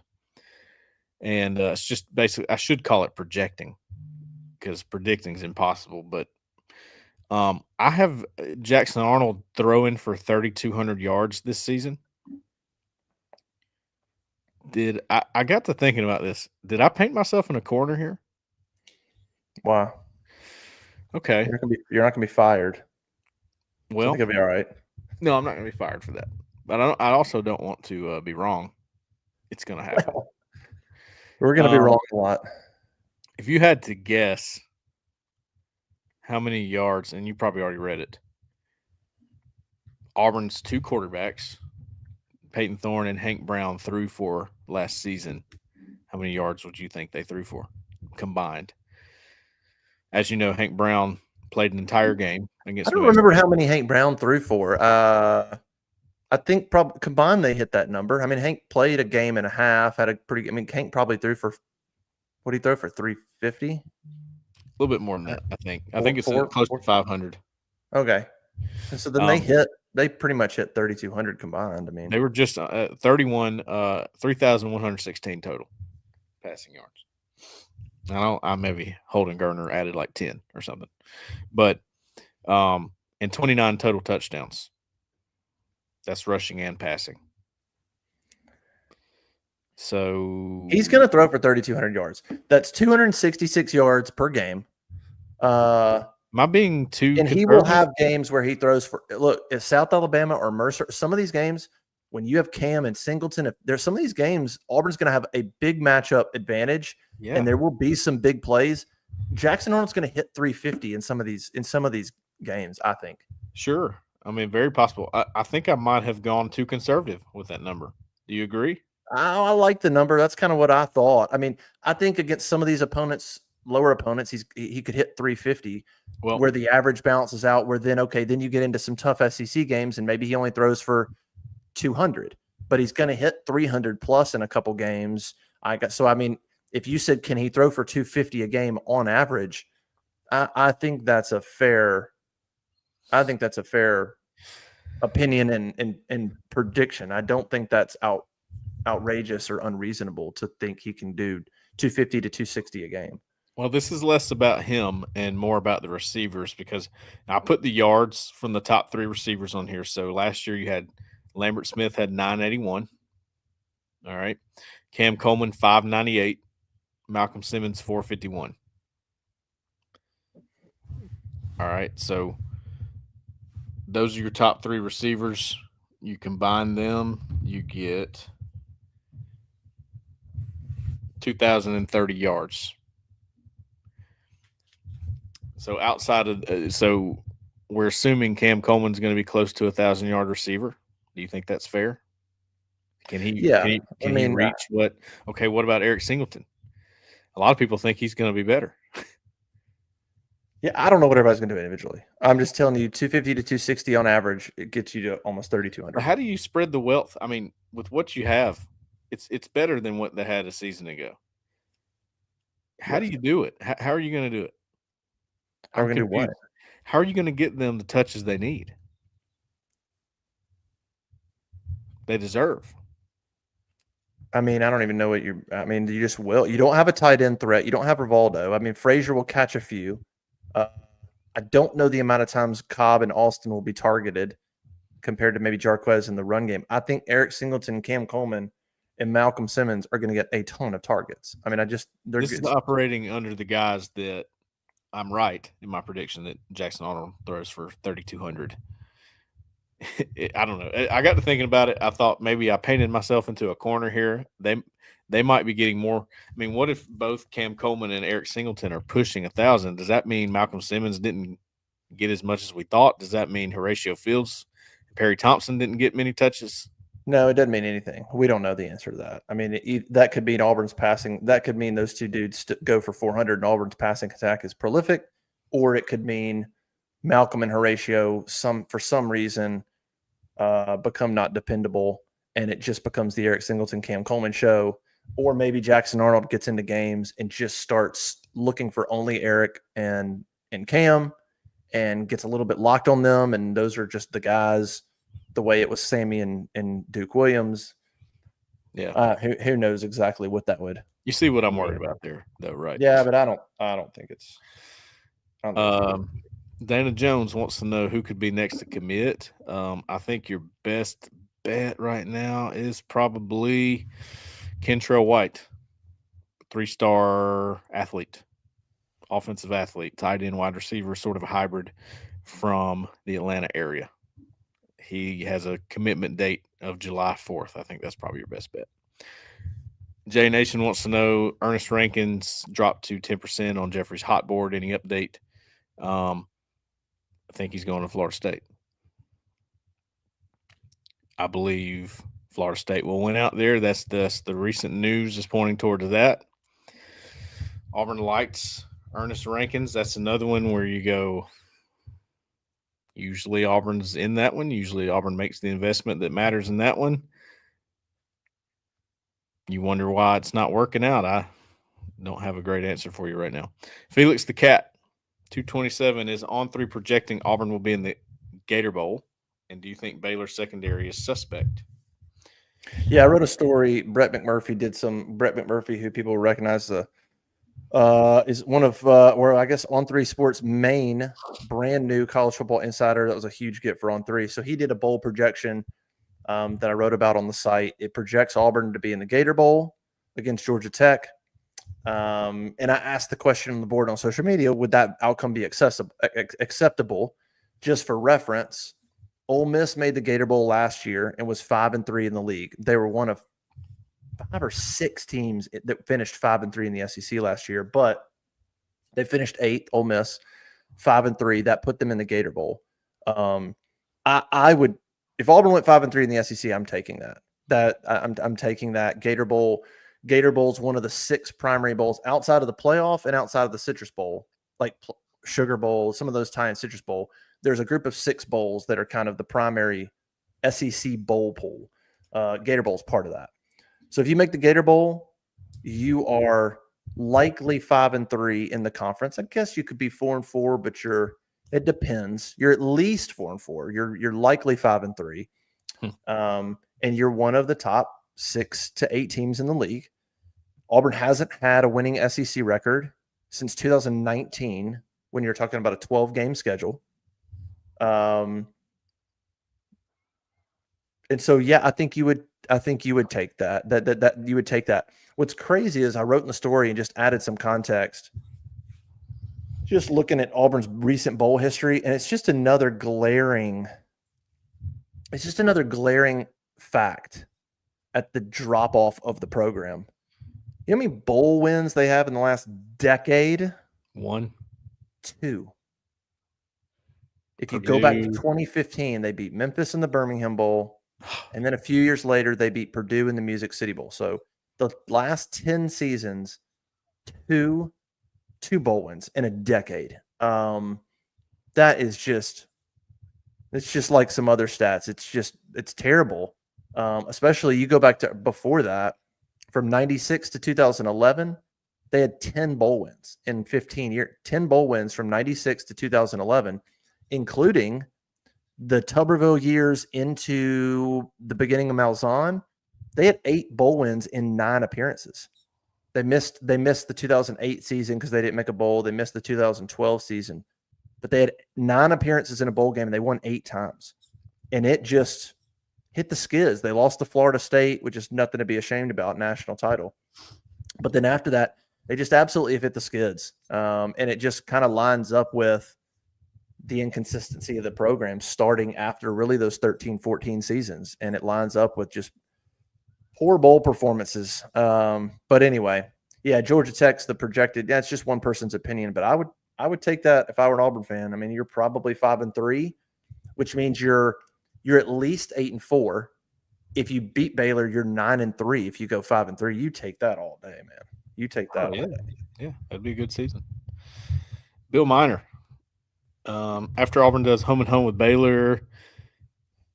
And it's just basically, I should call it projecting because predicting is impossible. But I have Jackson Arnold throwing for 3,200 yards this season. I got to thinking about this. Did I paint myself in a corner here? Wow. Okay. You're not gonna be fired. Well, so I think it'll be all right. No, I'm not gonna be fired for that. But I also don't want to be wrong. It's gonna happen. We're gonna be wrong a lot. If you had to guess how many yards, and you probably already read it, Auburn's two quarterbacks, Peyton Thorne and Hank Brown, threw for last season, how many yards would you think they threw for combined? As you know, Hank Brown played an entire game against. I don't remember how many Hank Brown threw for. I think probably combined they hit that number. I mean, Hank played a game and a half, had a pretty. I mean, Hank probably threw for what did he throw for 350? A little bit more than that, I think. I think it's close to 500. Okay, and so then they pretty much hit 3,200 combined. I mean, they were just 3,116 total passing yards. I maybe Holden Gardner added like 10 or something, but and 29 total touchdowns. That's rushing and passing. So he's going to throw for 3,200 yards. That's 266 yards per game. Am I being too? And he will have games where he throws for. Look, if South Alabama or Mercer, some of these games when you have Cam and Singleton, if there's some of these games, Auburn's going to have a big matchup advantage, and there will be some big plays. Jackson Arnold's going to hit 350 in some of these games, I think. Sure. I mean, very possible. I think I might have gone too conservative with that number. Do you agree? I like the number. That's kind of what I thought. I mean, I think against some of these opponents, lower opponents, he could hit 350, where the average balances out, where then you get into some tough SEC games, and maybe he only throws for 200, but he's going to hit 300 plus in a couple games. I mean, if you said, can he throw for 250 a game on average? I think that's a fair opinion and prediction. I don't think that's outrageous or unreasonable to think he can do 250 to 260 a game. Well, this is less about him and more about the receivers, because I put the yards from the top three receivers on here. So last year you had Lambert Smith had 981. All right. Cam Coleman, 598. Malcolm Simmons, 451. All right. So those are your top three receivers. You combine them, you get 2,030 yards. So outside of so we're assuming Cam Coleman's going to be close to 1,000-yard receiver. Do you think that's fair? Can he? Yeah. Can he reach what? Okay. What about Eric Singleton? A lot of people think he's going to be better. Yeah, I don't know what everybody's going to do individually. I'm just telling you, 250 to 260 on average, it gets you to almost 3,200. How do you spread the wealth? I mean, with what you have, it's better than what they had a season ago. How do you do it? How are you going to do it? How are we going to do what? How are you going to get them the touches they need? They deserve. I mean, I don't even know what you just will. You don't have a tight end threat. You don't have Rivaldo. I mean, Frazier will catch a few. I don't know the amount of times Cobb and Alston will be targeted compared to maybe Jarquez in the run game. I think Eric Singleton and Cam Coleman and Malcolm Simmons are going to get a ton of targets. I mean, this is operating under the guise that I'm right in my prediction that Jackson Arnold throws for 3,200. I don't know. I got to thinking about it. I thought maybe I painted myself into a corner here. They might be getting more. I mean, what if both Cam Coleman and Eric Singleton are pushing 1,000? Does that mean Malcolm Simmons didn't get as much as we thought? Does that mean Horatio Fields and Perry Thompson didn't get many touches? No, it doesn't mean anything. We don't know the answer to that. I mean, that could mean Auburn's passing. That could mean those two dudes go for 400 and Auburn's passing attack is prolific, or it could mean Malcolm and Horatio for some reason become not dependable, and it just becomes the Eric Singleton, Cam Coleman show. Or maybe Jackson Arnold gets into games and just starts looking for only Eric and Cam and gets a little bit locked on them, and those are just the guys. The way it was Sammy and Duke Williams. Yeah. Who knows exactly what that would. You see what I'm worried about there, though, right? Yeah, but I don't think it's. Dana Jones wants to know who could be next to commit. I think your best bet right now is probably Kentrell White, 3-star athlete, offensive athlete, tight end, wide receiver, sort of a hybrid from the Atlanta area. He has a commitment date of July 4th. I think that's probably your best bet. Jay Nation wants to know Ernest Rankins dropped to 10% on Jeffrey's hot board. Any update? I think he's going to Florida State. I believe Florida State will win out there. That's the recent news is pointing toward that. Auburn likes Ernest Rankins. That's another one where you go, usually Auburn's in that one. Usually Auburn makes the investment that matters in that one. You wonder why it's not working out. I don't have a great answer for you right now. Felix the Cat, 227, is on 3 projecting Auburn will be in the Gator Bowl. And do you think Baylor's secondary is suspect? Yeah, I wrote a story. Brett McMurphy, who people recognize, is one of where I guess On 3 Sports' main brand new college football insider. That was a huge get for On 3. So he did a bowl projection that I wrote about on the site. It projects Auburn to be in the Gator Bowl against Georgia Tech. And I asked the question on the board on social media, would that outcome be acceptable? Just for reference, Ole Miss made the Gator Bowl last year and was 5-3 in the league. They were one of 5 or 6 teams that finished 5-3 in the SEC last year, but they finished 8th, Ole Miss, 5-3. That put them in the Gator Bowl. I would, if Auburn went 5-3 in the SEC, I'm taking that. I'm taking that. Gator Bowl. Gator Bowl is one of the 6 primary bowls outside of the playoff and outside of the Citrus Bowl, like Sugar Bowl, some of those tie in Citrus Bowl. There's a group of 6 bowls that are kind of the primary SEC bowl pool. Gator Bowl is part of that. So if you make the Gator Bowl, you are likely 5-3 in the conference. I guess you could be 4-4, but it depends. You're at least 4-4. You're likely 5-3. And you're one of the top 6 to 8 teams in the league. Auburn hasn't had a winning SEC record since 2019 when you're talking about a 12-game schedule. And so, yeah, I think you would take that. That you would take that. What's crazy is I wrote in the story and just added some context, just looking at Auburn's recent bowl history, and it's just another glaring fact at the drop off of the program. You know how many bowl wins they have in the last decade? 1, 2. If you Purdue. go back to 2015, they beat Memphis in the Birmingham Bowl. And then a few years later, they beat Purdue in the Music City Bowl. So the last 10 seasons, two bowl wins in a decade. That is just, it's just like some other stats. It's terrible. Especially you go back to before that, from 96 to 2011, they had 10 bowl wins in 15 years, 10 bowl wins from 96 to 2011, including the Tuberville years into the beginning of Malzahn. They had 8 bowl wins in 9 appearances. They missed the 2008 season because they didn't make a bowl. They missed the 2012 season, but they had 9 appearances in a bowl game and they won 8 times. And it hit the skids. They lost to Florida State, which is nothing to be ashamed about, national title. But then after that, they just absolutely hit the skids. And it just kind of lines up with the inconsistency of the program starting after really those 13, 14 seasons. And it lines up with just poor bowl performances. But anyway, yeah, Georgia Tech's the projected. Yeah, it's just one person's opinion, but I would take that if I were an Auburn fan. I mean, you're probably 5-3, which means you're at least 8-4. If you beat Baylor, you're 9-3. If you go 5-3, you take that all day, man. You take that all day. Yeah, that'd be a good season. Bill Miner. After Auburn does home and home with Baylor,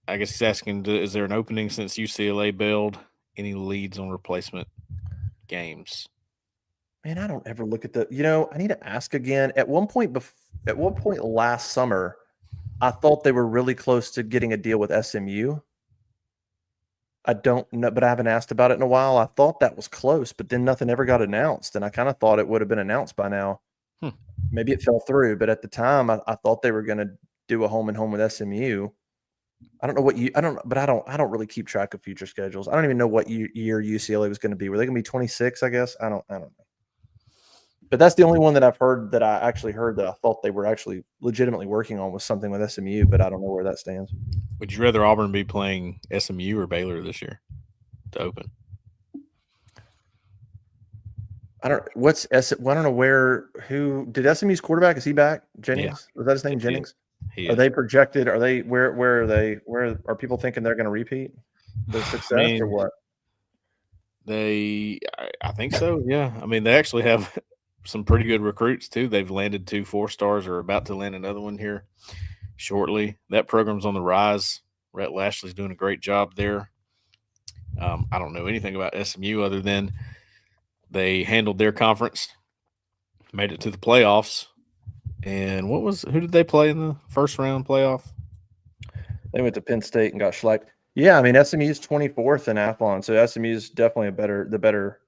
I guess he's asking, is there an opening since UCLA bailed? Any leads on replacement games? Man, I don't ever look at the. I need to ask again. At one point last summer, I thought they were really close to getting a deal with SMU. I don't know, but I haven't asked about it in a while. I thought that was close, but then nothing ever got announced, and I kind of thought it would have been announced by now. Maybe it fell through, but at the time, I thought they were going to do a home and home with SMU. I don't know I don't really keep track of future schedules. I don't even know what year UCLA was going to be. Were they going to be 26? I guess I don't know. But that's the only one that I've heard that I actually heard that I thought they were actually legitimately working on was something with SMU, but I don't know where that stands. Would you rather Auburn be playing SMU or Baylor this year to open? I don't know who did SMU's quarterback? Is he back? Jennings? Yeah. Was that his name? Jennings? He Are they projected? Are they where are they? Where are people thinking they're going to repeat the success or what? I think so. Yeah. I mean, they actually have some pretty good recruits too. They've landed 2 4-stars or about to land another one here shortly. That program's on the rise. Rhett Lashley's doing a great job there. I don't know anything about SMU other than they handled their conference, made it to the playoffs. And who did they play in the first round playoff? They went to Penn State and got schlecked. Yeah, I mean SMU is 24th in Athlon, so SMU is definitely the better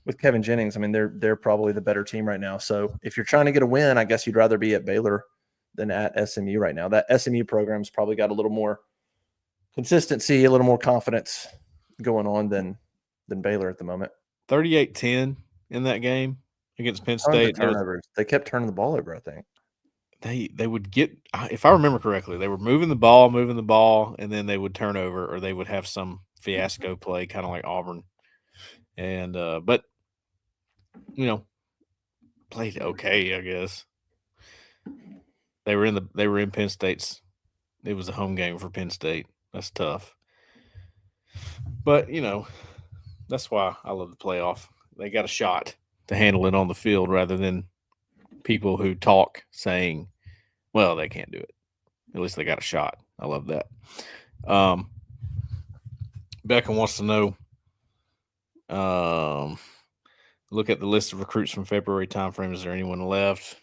with Kevin Jennings. I mean they're probably the better team right now. So if you're trying to get a win, I guess you'd rather be at Baylor than at SMU right now. That SMU program's probably got a little more consistency, a little more confidence going on than Baylor at the moment. 38-10 in that game against Penn State. Turnovers. They kept turning the ball over, I think. They would get, if I remember correctly, they were moving the ball, and then they would turn over or they would have some fiasco play, kind of like Auburn. And but played okay, I guess. They were in Penn State's. It was a home game for Penn State. That's tough. But that's why I love the playoff. They got a shot to handle it on the field rather than people who talk saying, well, they can't do it. At least they got a shot. I love that. Becca wants to know, look at the list of recruits from February timeframe. Is there anyone left?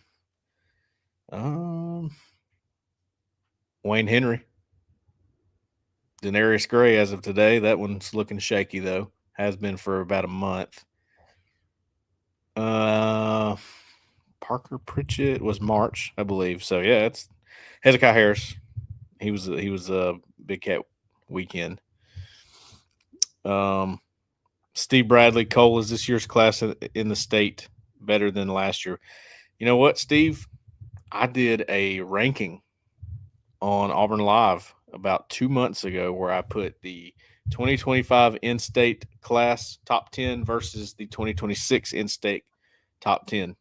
Wayne Henry. Denarius Gray as of today. That one's looking shaky, though. Has been for about a month. Parker Pritchett was March, I believe. So yeah, it's Hezekiah Harris. He was a Big Cat weekend. Steve Bradley Cole is this year's class in the state better than last year. You know what, Steve? I did a ranking on Auburn Live about 2 months ago where I put the 2025 in-state class top 10 versus the 2026 in-state top 10.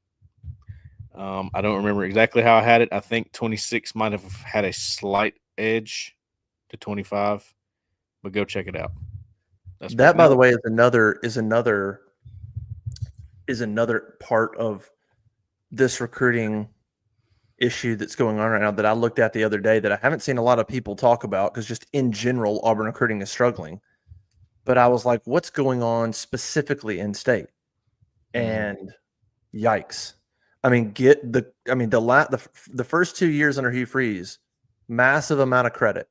I don't remember exactly how I had it. I think 26 might have had a slight edge to 25, but go check it out. That, by the way, is another part of this recruiting issue that's going on right now that I looked at the other day that I haven't seen a lot of people talk about because just in general, Auburn recruiting is struggling. But I was like, what's going on specifically in state? And yikes. I mean, the first 2 years under Hugh Freeze, massive amount of credit.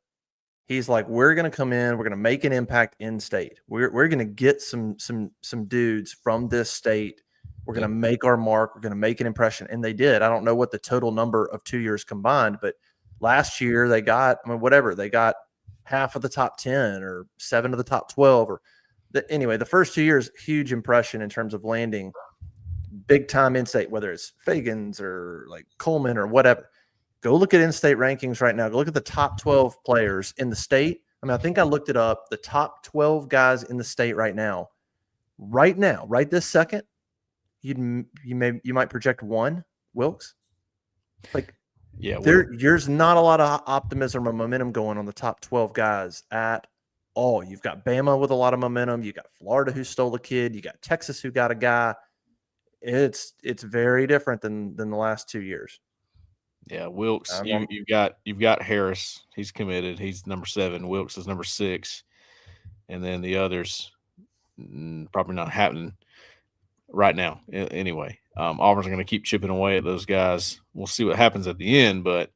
He's like, we're going to come in, we're going to make an impact in state. We're going to get some dudes from this state. We're going to make our mark. We're going to make an impression. And they did. I don't know what the total number of 2 years combined, but last year they got half of the top 10 or 7 of the top 12 or anyway, the first 2 years, huge impression in terms of landing big time in-state, whether it's Fagans or like Coleman or whatever. Go look at in-state rankings right now. Go look at the top 12 players in the state. I mean, I think I looked it up. The top 12 guys in the state right now, right this second, you might project one, Wilkes. Like, yeah, there's not a lot of optimism or momentum going on the top 12 guys at all. You've got Bama with a lot of momentum. You got Florida who stole a kid. You got Texas who got a guy. It's very different than the last 2 years. Yeah, Wilkes. You've got Harris. He's committed. He's number 7. Wilkes is number 6, and then the others probably not happening right now. Anyway, Auburn's going to keep chipping away at those guys. We'll see what happens at the end, but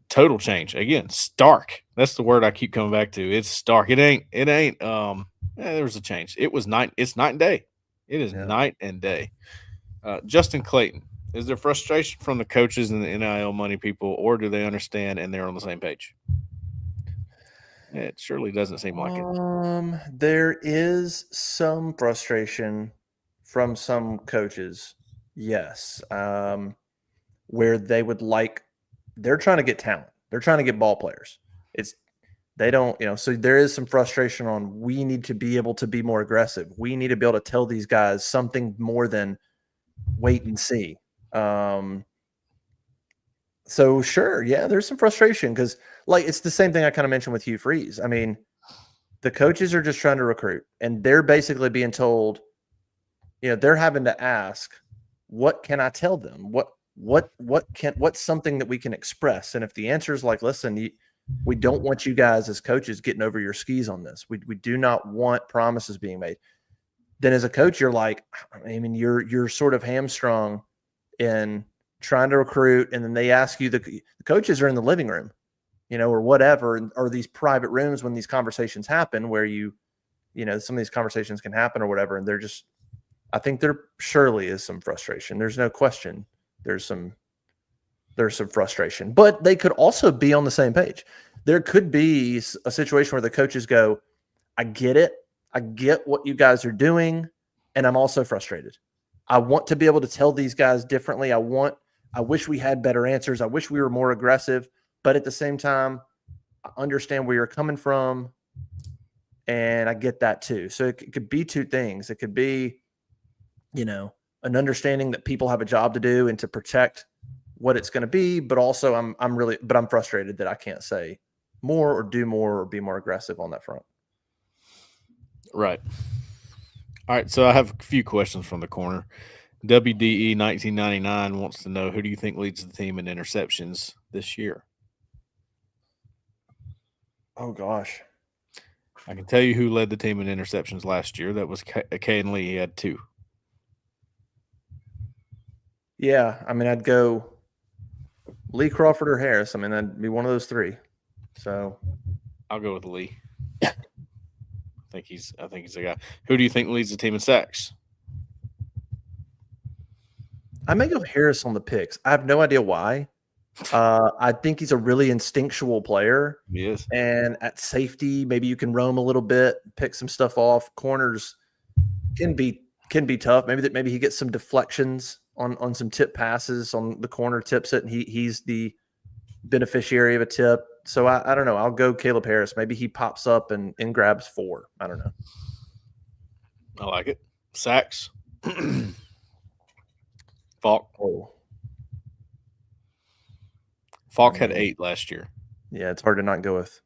total change again. Stark. That's the word I keep coming back to. It's stark. It ain't. There was a change. It's night and day. It is night and day. Justin Clayton. Is there frustration from the coaches and the NIL money people, or do they understand and they're on the same page? It surely doesn't seem like it. There is some frustration from some coaches, yes, where they're trying to get talent. They're trying to get ball players. So there is some frustration on, we need to be able to be more aggressive. We need to be able to tell these guys something more than wait and see. So sure, yeah, there's some frustration because it's the same thing I kind of mentioned with Hugh Freeze. I mean, the coaches are just trying to recruit, and they're basically being told, they're having to ask, what can I tell them? What's something that we can express? And if the answer is like, listen, we don't want you guys as coaches getting over your skis on this. We do not want promises being made. Then as a coach, you're like, I mean, you're sort of hamstrung in trying to recruit, and then they ask you, the coaches are in the living room, or whatever, or these private rooms when these conversations happen where some of these conversations can happen or whatever. And I think there surely is some frustration. There's no question. There's some frustration, but they could also be on the same page. There could be a situation where the coaches go, I get it. I get what you guys are doing, and I'm also frustrated. I want to be able to tell these guys differently. I wish we had better answers. I wish we were more aggressive, but at the same time, I understand where you're coming from, and I get that too. So it could be two things. It could be, an understanding that people have a job to do and to protect what it's going to be, but also I'm frustrated that I can't say more or do more or be more aggressive on that front. Right. All right. So I have a few questions from the corner. WDE 1999 wants to know, who do you think leads the team in interceptions this year? Oh, gosh. I can tell you who led the team in interceptions last year. That was Caden Lee. He had 2. Yeah. I mean, I'd go Lee, Crawford, or Harris. I mean, that'd be one of those 3. So I'll go with Lee. I think he's a guy. Who do you think leads the team in sacks? I may go Harris on the picks. I have no idea why. I think he's a really instinctual player. He is. And at safety, maybe you can roam a little bit, pick some stuff off. Corners can be tough. Maybe he gets some deflections on some tip passes on the corner, tips it, and he's the beneficiary of a tip. So I don't know. I'll go Caleb Harris. Maybe he pops up and grabs 4. I don't know. I like it. Sacks. Falk. Oh. Falk had 8 last year. Yeah, it's hard to not go with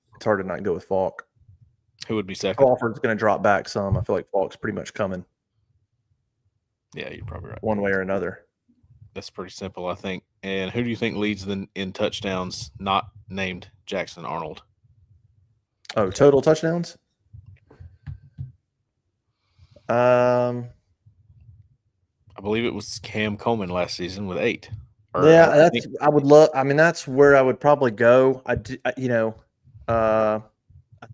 Falk. Who would be second? Crawford's going to drop back some. I feel like Falk's pretty much coming. Yeah, you're probably right. One way or another. That's pretty simple, I think. And who do you think leads in touchdowns not named Jackson Arnold? Oh, total touchdowns? I believe it was Cam Coleman last season with 8. That's where I would probably go. I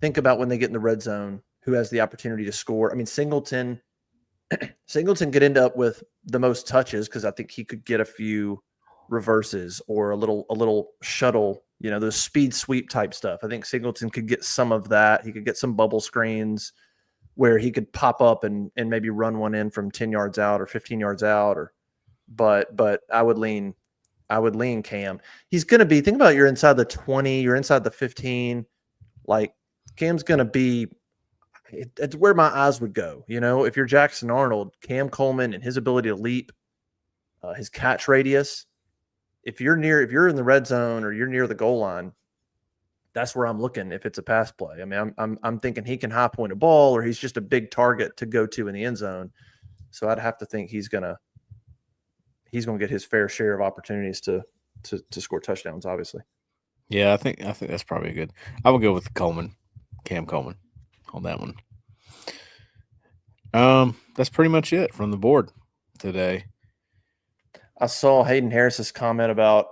think about when they get in the red zone, who has the opportunity to score. I mean, Singleton could end up with the most touches because I think he could get a few reverses or a little shuttle, those speed sweep type stuff. I think Singleton could get some of that. He could get some bubble screens where he could pop up and maybe run one in from 10 yards out or 15 yards out, but I would lean Cam. He's going to be, think about, you're inside the 20, you're inside the 15. Like, Cam's going to be, it's where my eyes would go. If you're Jackson Arnold, Cam Coleman and his ability to leap, his catch radius, if you're in the red zone or you're near the goal line, that's where I'm looking. If it's a pass play, I mean, I'm thinking he can high point a ball, or he's just a big target to go to in the end zone. So I'd have to think he's gonna get his fair share of opportunities to score touchdowns. Obviously. Yeah, I think that's probably good. I would go with Cam Coleman on that one. That's pretty much it from the board today. I saw Hayden Harris's comment about,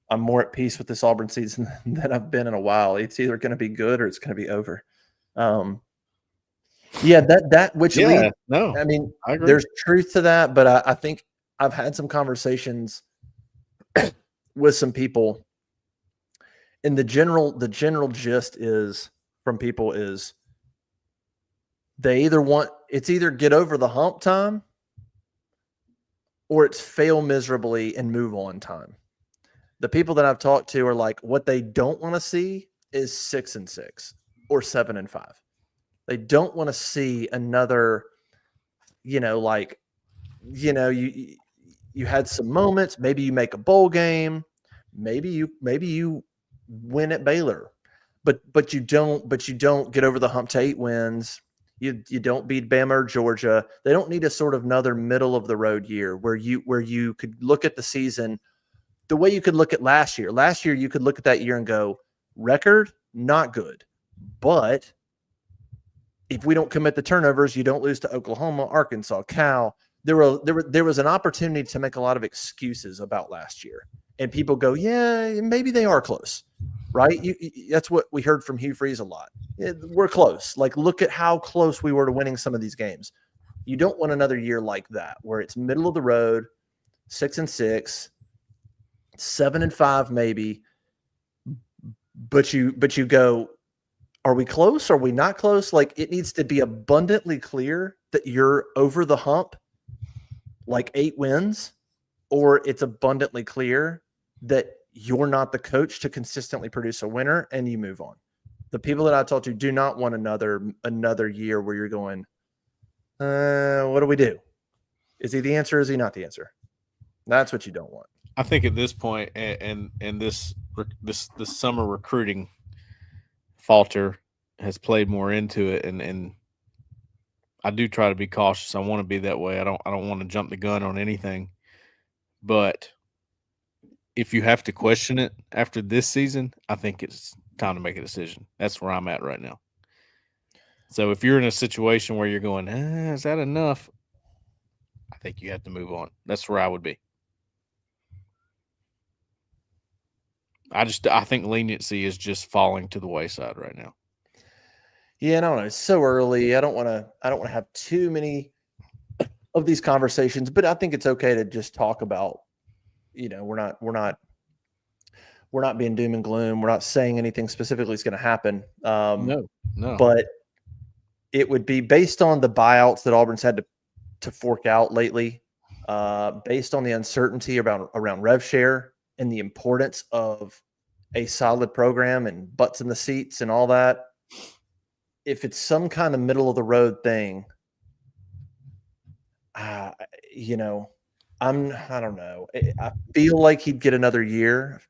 I'm more at peace with this Auburn season than I've been in a while. It's either going to be good or it's going to be over. Yeah, I mean, I agree. There's truth to that, but I think I've had some conversations with some people, and the general gist is from people is they either get over the hump time or it's fail miserably and move on time. The people that I've talked to are like, what they don't want to see is 6-6 or 7-5. They don't want to see another, you had some moments. Maybe you make a bowl game. Maybe you win at Baylor, but you don't get over the hump to 8 wins. You don't beat Bama or Georgia. They don't need a sort of another middle of the road year where you could look at the season the way you could look at last year. Last year, you could look at that year and go, record, not good. But if we don't commit the turnovers, you don't lose to Oklahoma, Arkansas, Cal. There was an opportunity to make a lot of excuses about last year. And people go, yeah, maybe they are close, right? That's what we heard from Hugh Freeze a lot. We're close. Like, look at how close we were to winning some of these games. You don't want another year like that where it's middle of the road, 6-6, 7-5 maybe, but you go, are we close? Are we not close? Like, it needs to be abundantly clear that you're over the hump, like 8 wins, or it's abundantly clear that you're not the coach to consistently produce a winner and you move on. The people that I talked to do not want another year where you're going, what do we do? Is he the answer? Is he not the answer? That's what you don't want. I think at this point, and this summer recruiting falter has played more into it, and I do try to be cautious. I want to be that way. I don't want to jump the gun on anything, but if you have to question it after this season, I think it's time to make a decision. That's where I'm at right now. So if you're in a situation where you're going, is that enough? I think you have to move on. That's where I would be. I think leniency is just falling to the wayside right now. Yeah, I don't know. It's so early. I don't want to have too many of these conversations, but I think it's okay to just talk about, we're not being doom and gloom. We're not saying anything specifically is going to happen. No. But it would be based on the buyouts that Auburn's had to fork out lately, based on the uncertainty around rev share and the importance of a solid program and butts in the seats and all that. If it's some kind of middle of the road thing, I don't know. I feel like he'd get another year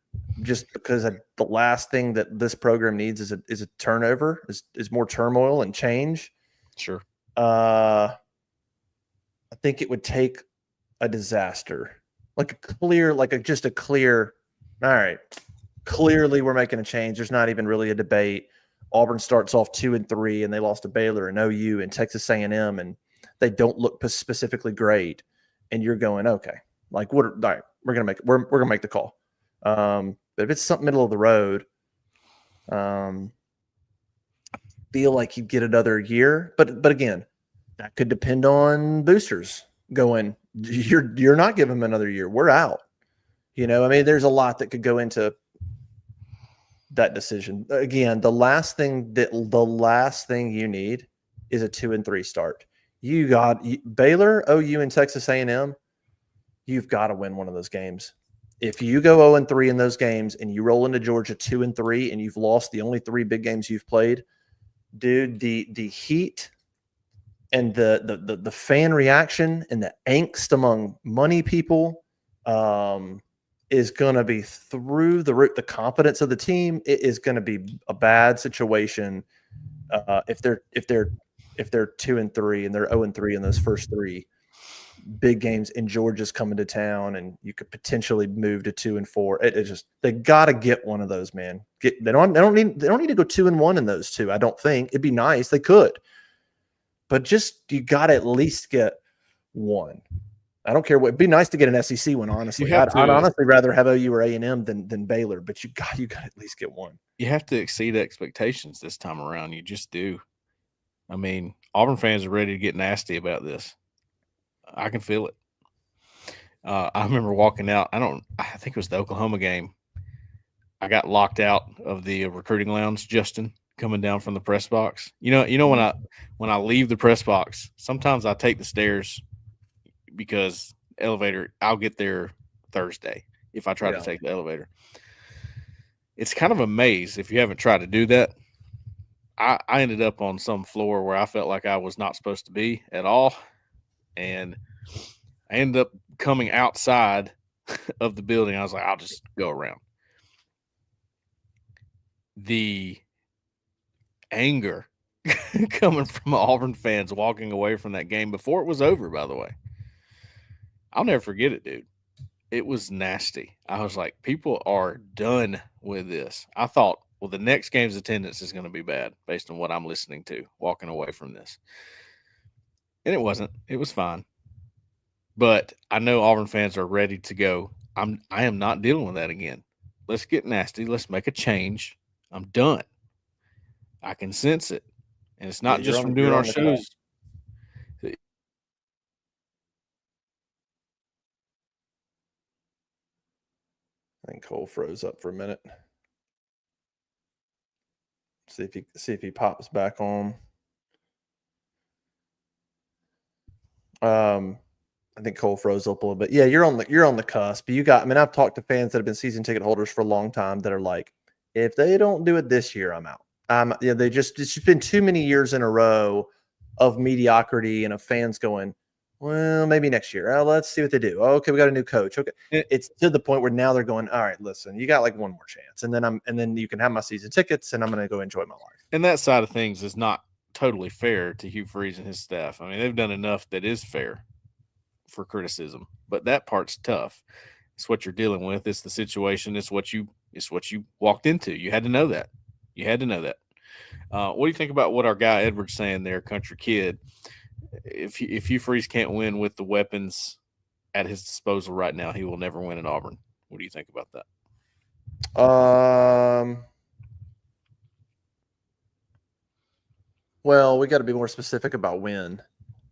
just because the last thing that this program needs is a turnover, is more turmoil and change. Sure. I think it would take a disaster, just a clear, all right, clearly we're making a change. There's not even really a debate. Auburn starts off 2-3 and they lost to Baylor and OU and Texas A&M and they don't look specifically great. And you're going, okay, like all right, we're gonna make the call. But if it's something middle of the road, I feel like he'd get another year. But again, that could depend on boosters going, you're not giving him another year. We're out. You know, I mean, there's a lot that could go into that decision. Again, the last thing you need is a 2-3 start. You got Baylor, OU, and Texas A&M. You've got to win one of those games. If you go 0-3 in those games and you roll into Georgia 2-3 and you've lost the only 3 big games you've played, dude, the heat and the fan reaction and the angst among money people is going to be through the roof. The confidence of the team, it is going to be a bad situation if they're 2-3 and they're 0-3 in ththose first 3 big games, and Georgia's coming to town, and you could potentially move to 2-4. It just, they got to get one of those, man. They don't need to go 2-1 in those 2. I don't think it'd be nice. They could, but just, you got to at least get one. I don't care what. It'd be nice to get an SEC one, honestly. I'd honestly rather have OU or A&M than Baylor, but you got to at least get one. You have to exceed expectations this time around. You just do. I mean, Auburn fans are ready to get nasty about this. I can feel it. I remember walking out. I think it was the Oklahoma game. I got locked out of the recruiting lounge. Justin coming down from the press box. You know when I leave the press box, sometimes I take the stairs because elevator. I'll get there Thursday if I try to take the elevator. It's kind of a maze if you haven't tried to do that. I ended up on some floor where I felt like I was not supposed to be at all. And I ended up coming outside of the building. I was like, I'll just go around. The anger coming from Auburn fans walking away from that game before it was over, by the way. I'll never forget it, dude. It was nasty. I was like, people are done with this. I thought, well, the next game's attendance is going to be bad based on what I'm listening to, walking away from this. And it wasn't. It was fine. But I know Auburn fans are ready to go. I am not dealing with that again. Let's get nasty. Let's make a change. I'm done. I can sense it. And it's not just from doing our shows. I think Cole froze up for a minute. See if he pops back on. I think Cole froze up a little bit. Yeah, you're on the cusp. I've talked to fans that have been season ticket holders for a long time that are like, if they don't do it this year, I'm out. It's just been too many years in a row of mediocrity and of fans going, well, maybe next year. Let's see what they do. Okay, we got a new coach. Okay, it's to the point where now they're going, all right, listen, you got like one more chance, and then you can have my season tickets, and I'm going to go enjoy my life. And that side of things is not totally fair to Hugh Freeze and his staff. I mean, they've done enough that is fair for criticism, but that part's tough. It's what you're dealing with. It's the situation. It's what you walked into. You had to know that. What do you think about what our guy Edward's saying there, country kid? If Hugh Freeze can't win with the weapons at his disposal right now, he will never win at Auburn. What do you think about that? Well, we got to be more specific about when.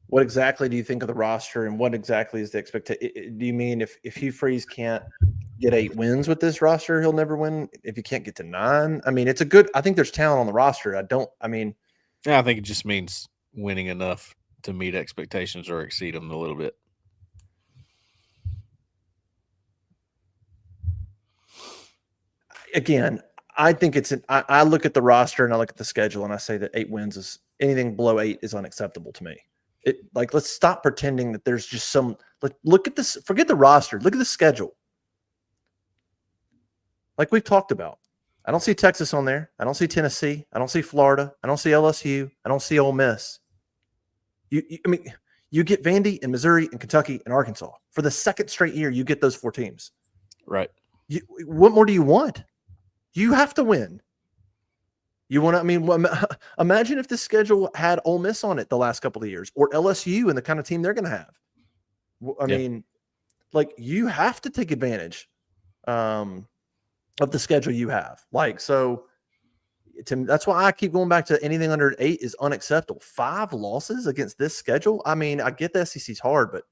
What exactly do you think of the roster, and what exactly is the expectation? Do you mean if Hugh Freeze can't get 8 wins with this roster, he'll never win? If he can't get to 9, I mean, I think there's talent on the roster. I think it just means winning enough to meet expectations or exceed them a little bit. Again, I think I look at the roster and I look at the schedule and I say that 8 wins is anything below 8 is unacceptable to me. Let's stop pretending that there's just some. Look at this. Forget the roster. Look at the schedule. Like we've talked about, I don't see Texas on there. I don't see Tennessee. I don't see Florida. I don't see LSU. I don't see Ole Miss. You get Vandy and Missouri and Kentucky and Arkansas for the second straight year. You get those 4 teams, right? What more do you want? You have to win. You want to? Imagine if the schedule had Ole Miss on it the last couple of years, or LSU and the kind of team they're going to have. You have to take advantage of the schedule you have. That's why I keep going back to anything under 8 is unacceptable. 5 losses against this schedule. I mean, I get the SEC's hard, but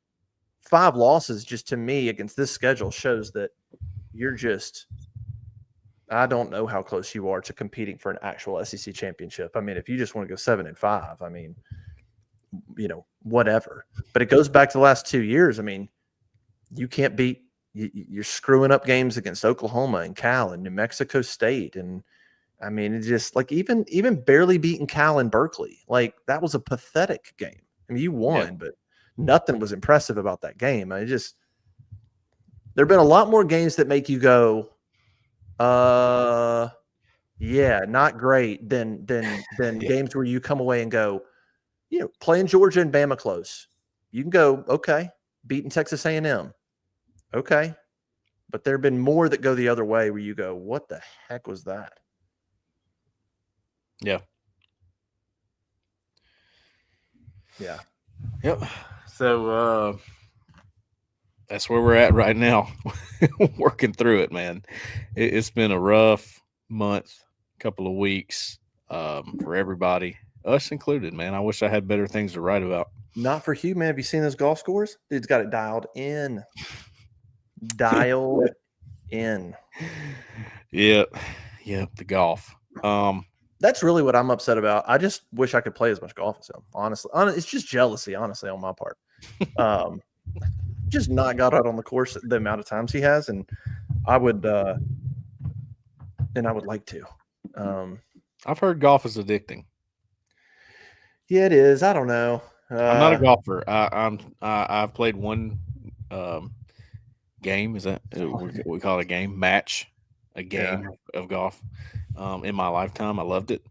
5 losses just to me against this schedule shows that you're just, I don't know how close you are to competing for an actual SEC championship. I mean, if you just want to go 7-5, I mean, whatever. But it goes back to the last 2 years. I mean, you can't beat. You're screwing up games against Oklahoma and Cal and New Mexico State, and I mean, it's just like even barely beating Cal and Berkeley. Like that was a pathetic game. I mean, you won, but nothing was impressive about that game. I just there've been a lot more games that make you go, yeah, not great than games where you come away and go, playing Georgia and Bama close. You can go, okay, beating Texas A&M. Okay. But there have been more that go the other way where you go, what the heck was that? Yeah. Yeah. Yep. So that's where we're at right now. Working through it, man. It's been a rough month, couple of weeks for everybody, us included, man. I wish I had better things to write about. Not for Hugh, man. Have you seen those golf scores? Dude's got it dialed in. Dialed in. Yep. The golf. That's really what I'm upset about. I just wish I could play as much golf as him. Honestly, it's just jealousy, honestly, on my part. Just not got out on the course the amount of times he has, and I would like to. I've heard golf is addicting. Yeah, it is. I don't know. I'm not a golfer. I've played one game. Is that we call it a game? Match, a game of golf. In my lifetime, I loved it.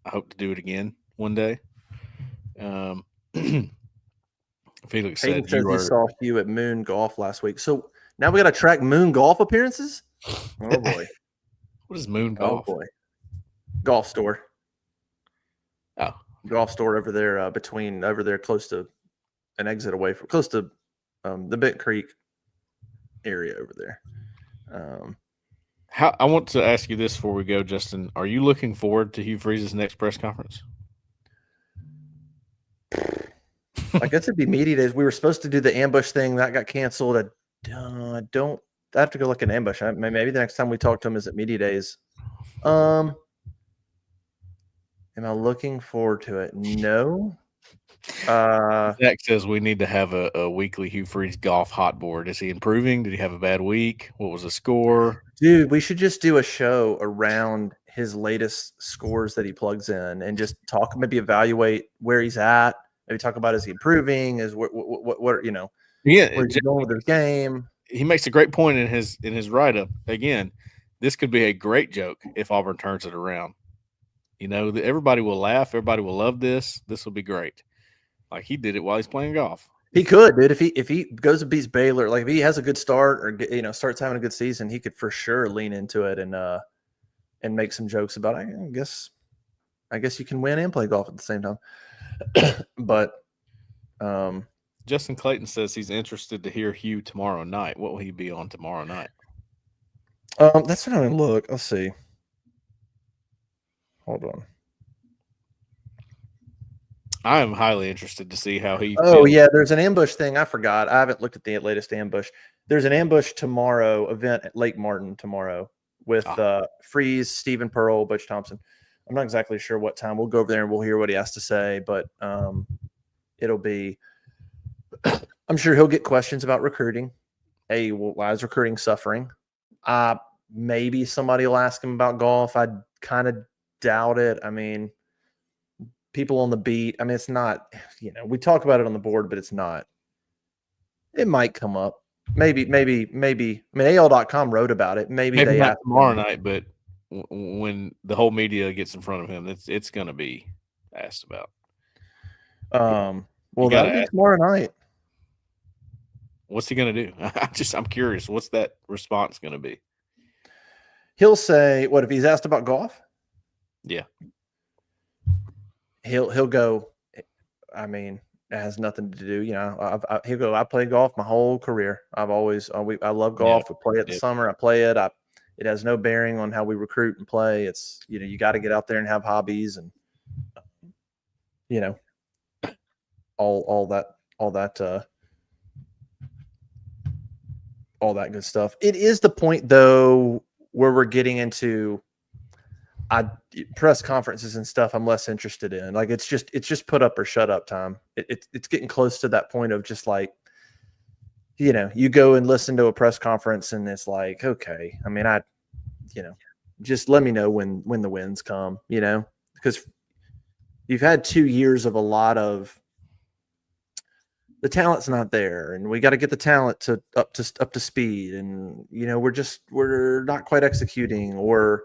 I hope to do it again one day. Felix said he saw Hugh at Moon Golf last week. So now we got to track Moon Golf appearances. Oh boy, what is Moon Golf? Oh boy, golf store. Oh, golf store over there close to an exit away from close to the Bent Creek area over there. I want to ask you this before we go, Justin. Are you looking forward to Hugh Freeze's next press conference? I guess it'd be media days. We were supposed to do the ambush thing that got canceled. I have to go look at ambush. Maybe the next time we talk to him is at media days. Am I looking forward to it? No. Zach says we need to have a weekly Hugh Freeze golf hot board. Is he improving? Did he have a bad week? What was the score? Dude, we should just do a show around his latest scores that he plugs in and just talk, maybe evaluate where he's at. Maybe talk about is he improving? Is what where's he going with his game? He makes a great point in his write up. Again, this could be a great joke if Auburn turns it around. Everybody will laugh. Everybody will love this. This will be great. Like he did it while he's playing golf. He could, dude. If he goes and beats Baylor, like if he has a good start or starts having a good season, he could for sure lean into it and make some jokes about it. I guess you can win and play golf at the same time. But Justin Clayton says he's interested to hear Hugh tomorrow night. What will he be on tomorrow night? That's what I'm gonna look. Let's see. Hold on. I am highly interested to see how he. Oh yeah, there's an ambush thing. I forgot. I haven't looked at the latest ambush. There's an ambush tomorrow event at Lake Martin tomorrow with Freeze, Stephen Pearl, Butch Thompson. I'm not exactly sure what time. We'll go over there and we'll hear what he has to say, but it'll be. I'm sure he'll get questions about recruiting. Hey, why is recruiting suffering? Maybe somebody will ask him about golf. I kind of doubt it. I mean, people on the beat. I mean, it's not. We talk about it on the board, but it's not. It might come up. Maybe. I mean, AL.com wrote about it. Maybe they not tomorrow night, but when the whole media gets in front of him, it's going to be asked about. Well, that'll be tomorrow night. What's he going to do? I'm curious. What's that response going to be? He'll say, "What if he's asked about golf?" Yeah. He'll go. I mean, it has nothing to do. He'll go. I played golf my whole career. I love golf. We play it in the summer. I play it. It has no bearing on how we recruit and play. It's you got to get out there and have hobbies and all all that good stuff. It is the point though where we're getting into press conferences and stuff I'm less interested in. Like it's just put up or shut up time. It's getting close to that point of just like, you go and listen to a press conference and it's like, okay, I mean, just let me know when the wins come, because you've had 2 years of a lot of the talent's not there and we got to get the talent up to speed. And, we're not quite executing, or,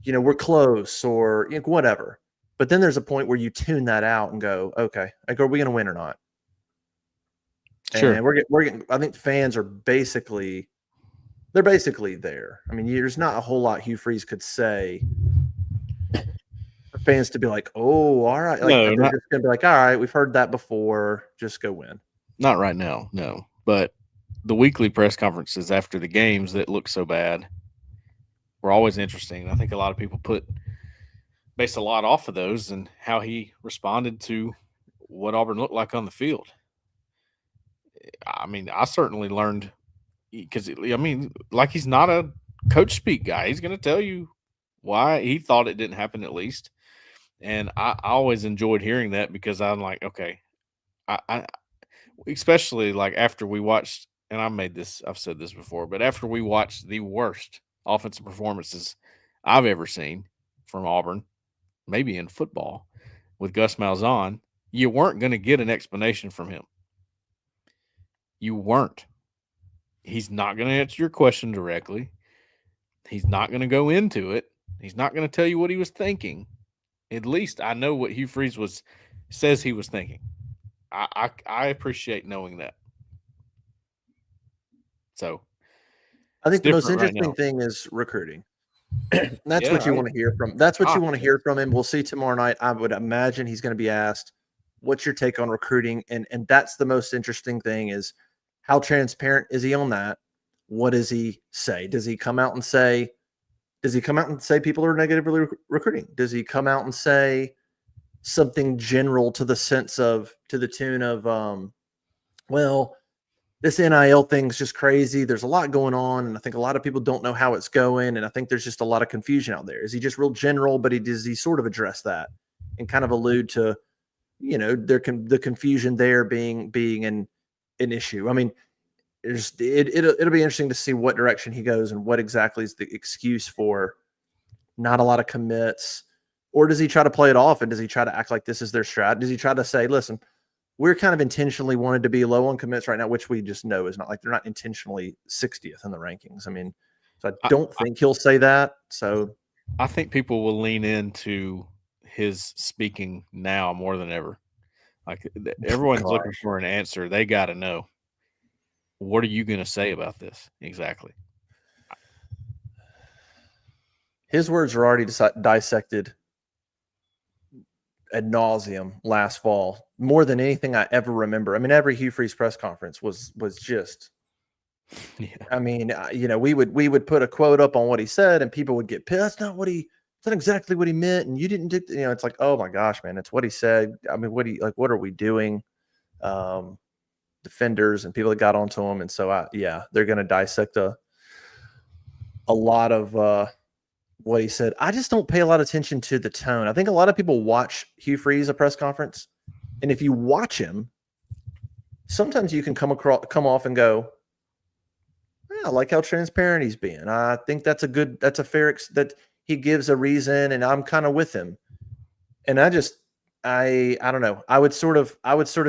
we're close, or whatever. But then there's a point where you tune that out and go, okay, like, are we going to win or not? Sure. And we're getting, I think fans are basically there. I mean, there's not a whole lot Hugh Freeze could say for fans to be like, oh, all right. Like, they're just going to be like, all right, we've heard that before. Just go win. Not right now, no. But the weekly press conferences after the games that look so bad were always interesting. I think a lot of people based a lot off of those and how he responded to what Auburn looked like on the field. I mean, I certainly learned because, like, he's not a coach speak guy. He's going to tell you why he thought it didn't happen at least. And I always enjoyed hearing that because I'm like, okay, I especially like after we watched, and I've said this before, but after we watched the worst offensive performances I've ever seen from Auburn, maybe in football, with Gus Malzahn, you weren't going to get an explanation from him. You weren't. He's not going to answer your question directly. He's not going to go into it. He's not going to tell you what he was thinking. At least I know what Hugh Freeze says he was thinking. I appreciate knowing that. So I think the most interesting thing is recruiting. That's what you want to hear from. That's what you want to hear from him. We'll see tomorrow night. I would imagine he's going to be asked, what's your take on recruiting? And that's the most interesting thing, is how transparent is he on that? What does he say? Does he come out and say people are negatively recruiting? Does he come out and say something general to the tune of, well, this NIL thing's just crazy. There's a lot going on, and I think a lot of people don't know how it's going, and I think there's just a lot of confusion out there. Is he just real general, but does he sort of address that and kind of allude to, the confusion there being an issue? I mean, it'll be interesting to see what direction he goes and what exactly is the excuse for not a lot of commits. Or does he try to play it off, and does he try to act like this is their strat? Does he try to say, listen, we're kind of intentionally wanted to be low on commits right now, which we just know is not, like, they're not intentionally 60th in the rankings. I mean, so I don't think he'll say that. So I think people will lean into his speaking now more than ever. Like, everyone's looking for an answer. They got to know, what are you going to say about this exactly? His words were already dissected ad nauseum last fall, more than anything I ever remember. I mean, every Hugh Freeze press conference was just, yeah. I mean, we would put a quote up on what he said, and people would get pissed. That's not exactly what he meant, and you didn't do. It's like, oh my gosh, man, it's what he said. I mean, what are we doing? Defenders and people that got onto him, and so they're going to dissect a lot of what he said. I just don't pay a lot of attention to the tone. I think a lot of people watch Hugh Freeze a press conference, and if you watch him, sometimes you can come off and go, I like how transparent he's being. I think that's a fair that he gives a reason, and I'm kind of with him. And I don't know. I would sort of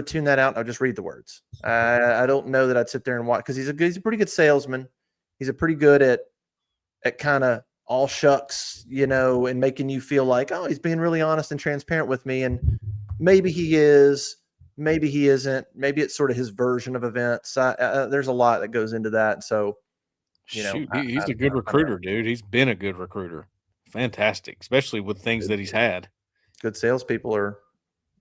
tune that out. I'll just read the words. I don't know that I'd sit there and watch, because he's a pretty good salesman. He's a pretty good at kind of all shucks, and making you feel like, oh, he's being really honest and transparent with me. And maybe he is, maybe he isn't. Maybe it's sort of his version of events. There's a lot that goes into that. So, he's a good recruiter, dude. He's been a good recruiter. Fantastic, especially with things that he's had. Good salespeople are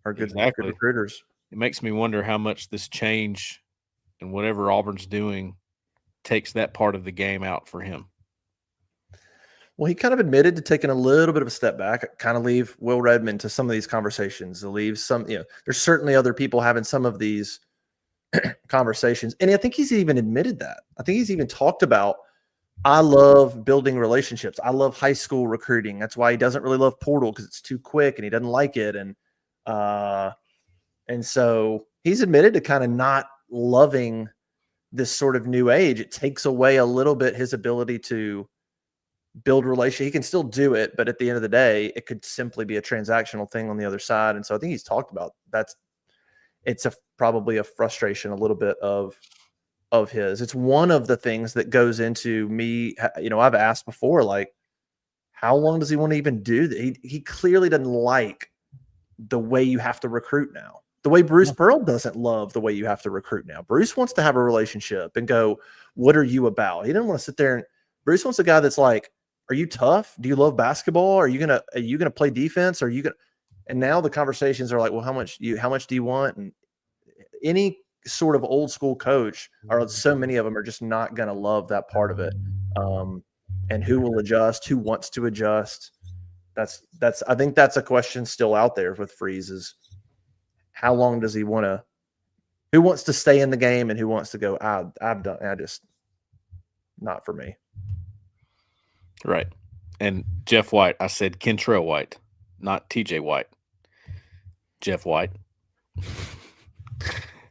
good, good recruiters. It makes me wonder how much this change and whatever Auburn's doing takes that part of the game out for him. Well, he kind of admitted to taking a little bit of a step back, kind of leave Will Redmond to some of these conversations, to leave some, there's certainly other people having some of these conversations. And I think he's even admitted that. I think he's even talked about, I love building relationships. I love high school recruiting. That's why he doesn't really love portal, because it's too quick and he doesn't like it. And so he's admitted to kind of not loving this sort of new age. It takes away a little bit his ability to build relation. He can still do it, but at the end of the day, it could simply be a transactional thing on the other side. And so I think he's talked about it's probably a frustration a little bit of his. It's one of the things that goes into me. I've asked before, like, how long does he want to even do that? He clearly doesn't like the way you have to recruit now. The way Bruce Pearl doesn't love the way you have to recruit now. Bruce wants to have a relationship and go, what are you about? He didn't want to sit there and Bruce wants a guy that's like, are you tough? Do you love basketball? Are you gonna play defense? Are you gonna? And now the conversations are like, well, how much do you want? And any sort of old school coach, or so many of them, are just not gonna love that part of it. And who will adjust? Who wants to adjust? I think that's a question still out there with Freeze, is how long does he want to? Who wants to stay in the game and who wants to go? I've done. I just not for me. Right. And Jeff White, I said Kentrell White, not TJ White. Jeff White.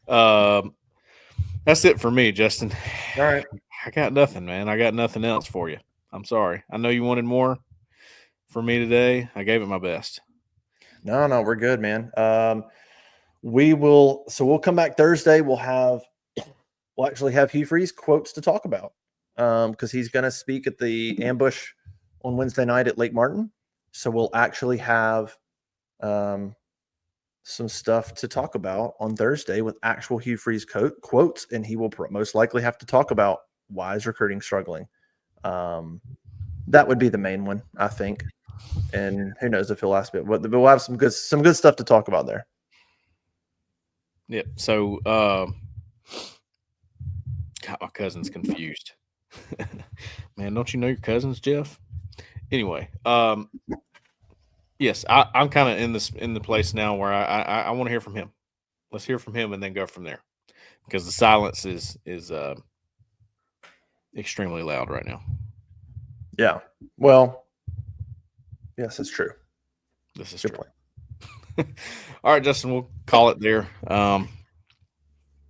That's it for me, Justin. All right. I got nothing, man. I got nothing else for you. I'm sorry. I know you wanted more for me today. I gave it my best. No, we're good, man. We'll come back Thursday. We'll actually have Hugh Freeze quotes to talk about. Because he's going to speak at the ambush on Wednesday night at Lake Martin. So we'll actually have some stuff to talk about on Thursday with actual Hugh Freeze quotes, and he will most likely have to talk about why is recruiting struggling. That would be the main one, I think. And who knows if he'll ask me, but we'll have some good stuff to talk about there. Yep. So, God, my cousin's confused. Man, don't you know your cousins, Jeff? Anyway, yes, I'm kind of in the place now where I want to hear from him. Let's hear from him and then go from there, because the silence is extremely loud right now. Yeah. Well, yes, it's true. This is true. All right, Justin, we'll call it there.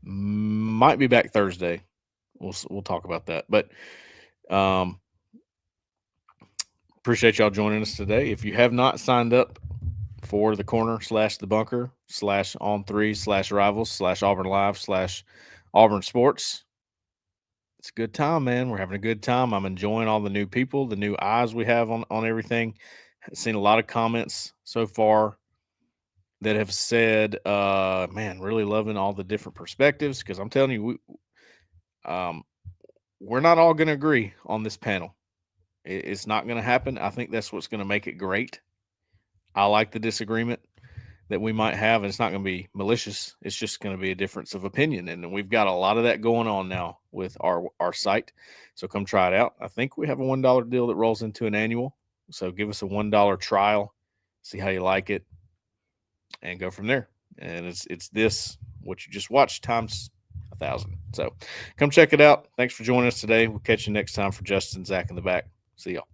Might be back Thursday. We'll talk about that, but appreciate y'all joining us today. If you have not signed up for the corner / the bunker / on3 / rivals / Auburn Live / Auburn Sports, it's a good time, man. We're having a good time. I'm enjoying all the new people, the new eyes we have on everything. I've seen a lot of comments so far that have said, man, really loving all the different perspectives, because I'm telling you, we're not all going to agree on this panel. It's not going to happen. I think that's what's going to make it great. I like the disagreement that we might have, and it's not going to be malicious. It's just going to be a difference of opinion, and we've got a lot of that going on now with our site. So come try it out. I think we have a $1 deal that rolls into an annual. So give us a $1 trial, see how you like it, and go from there. And it's this, what you just watched, times 1,000. So come check it out. Thanks for joining us today. We'll catch you next time. For Justin, Zach in the back. See y'all.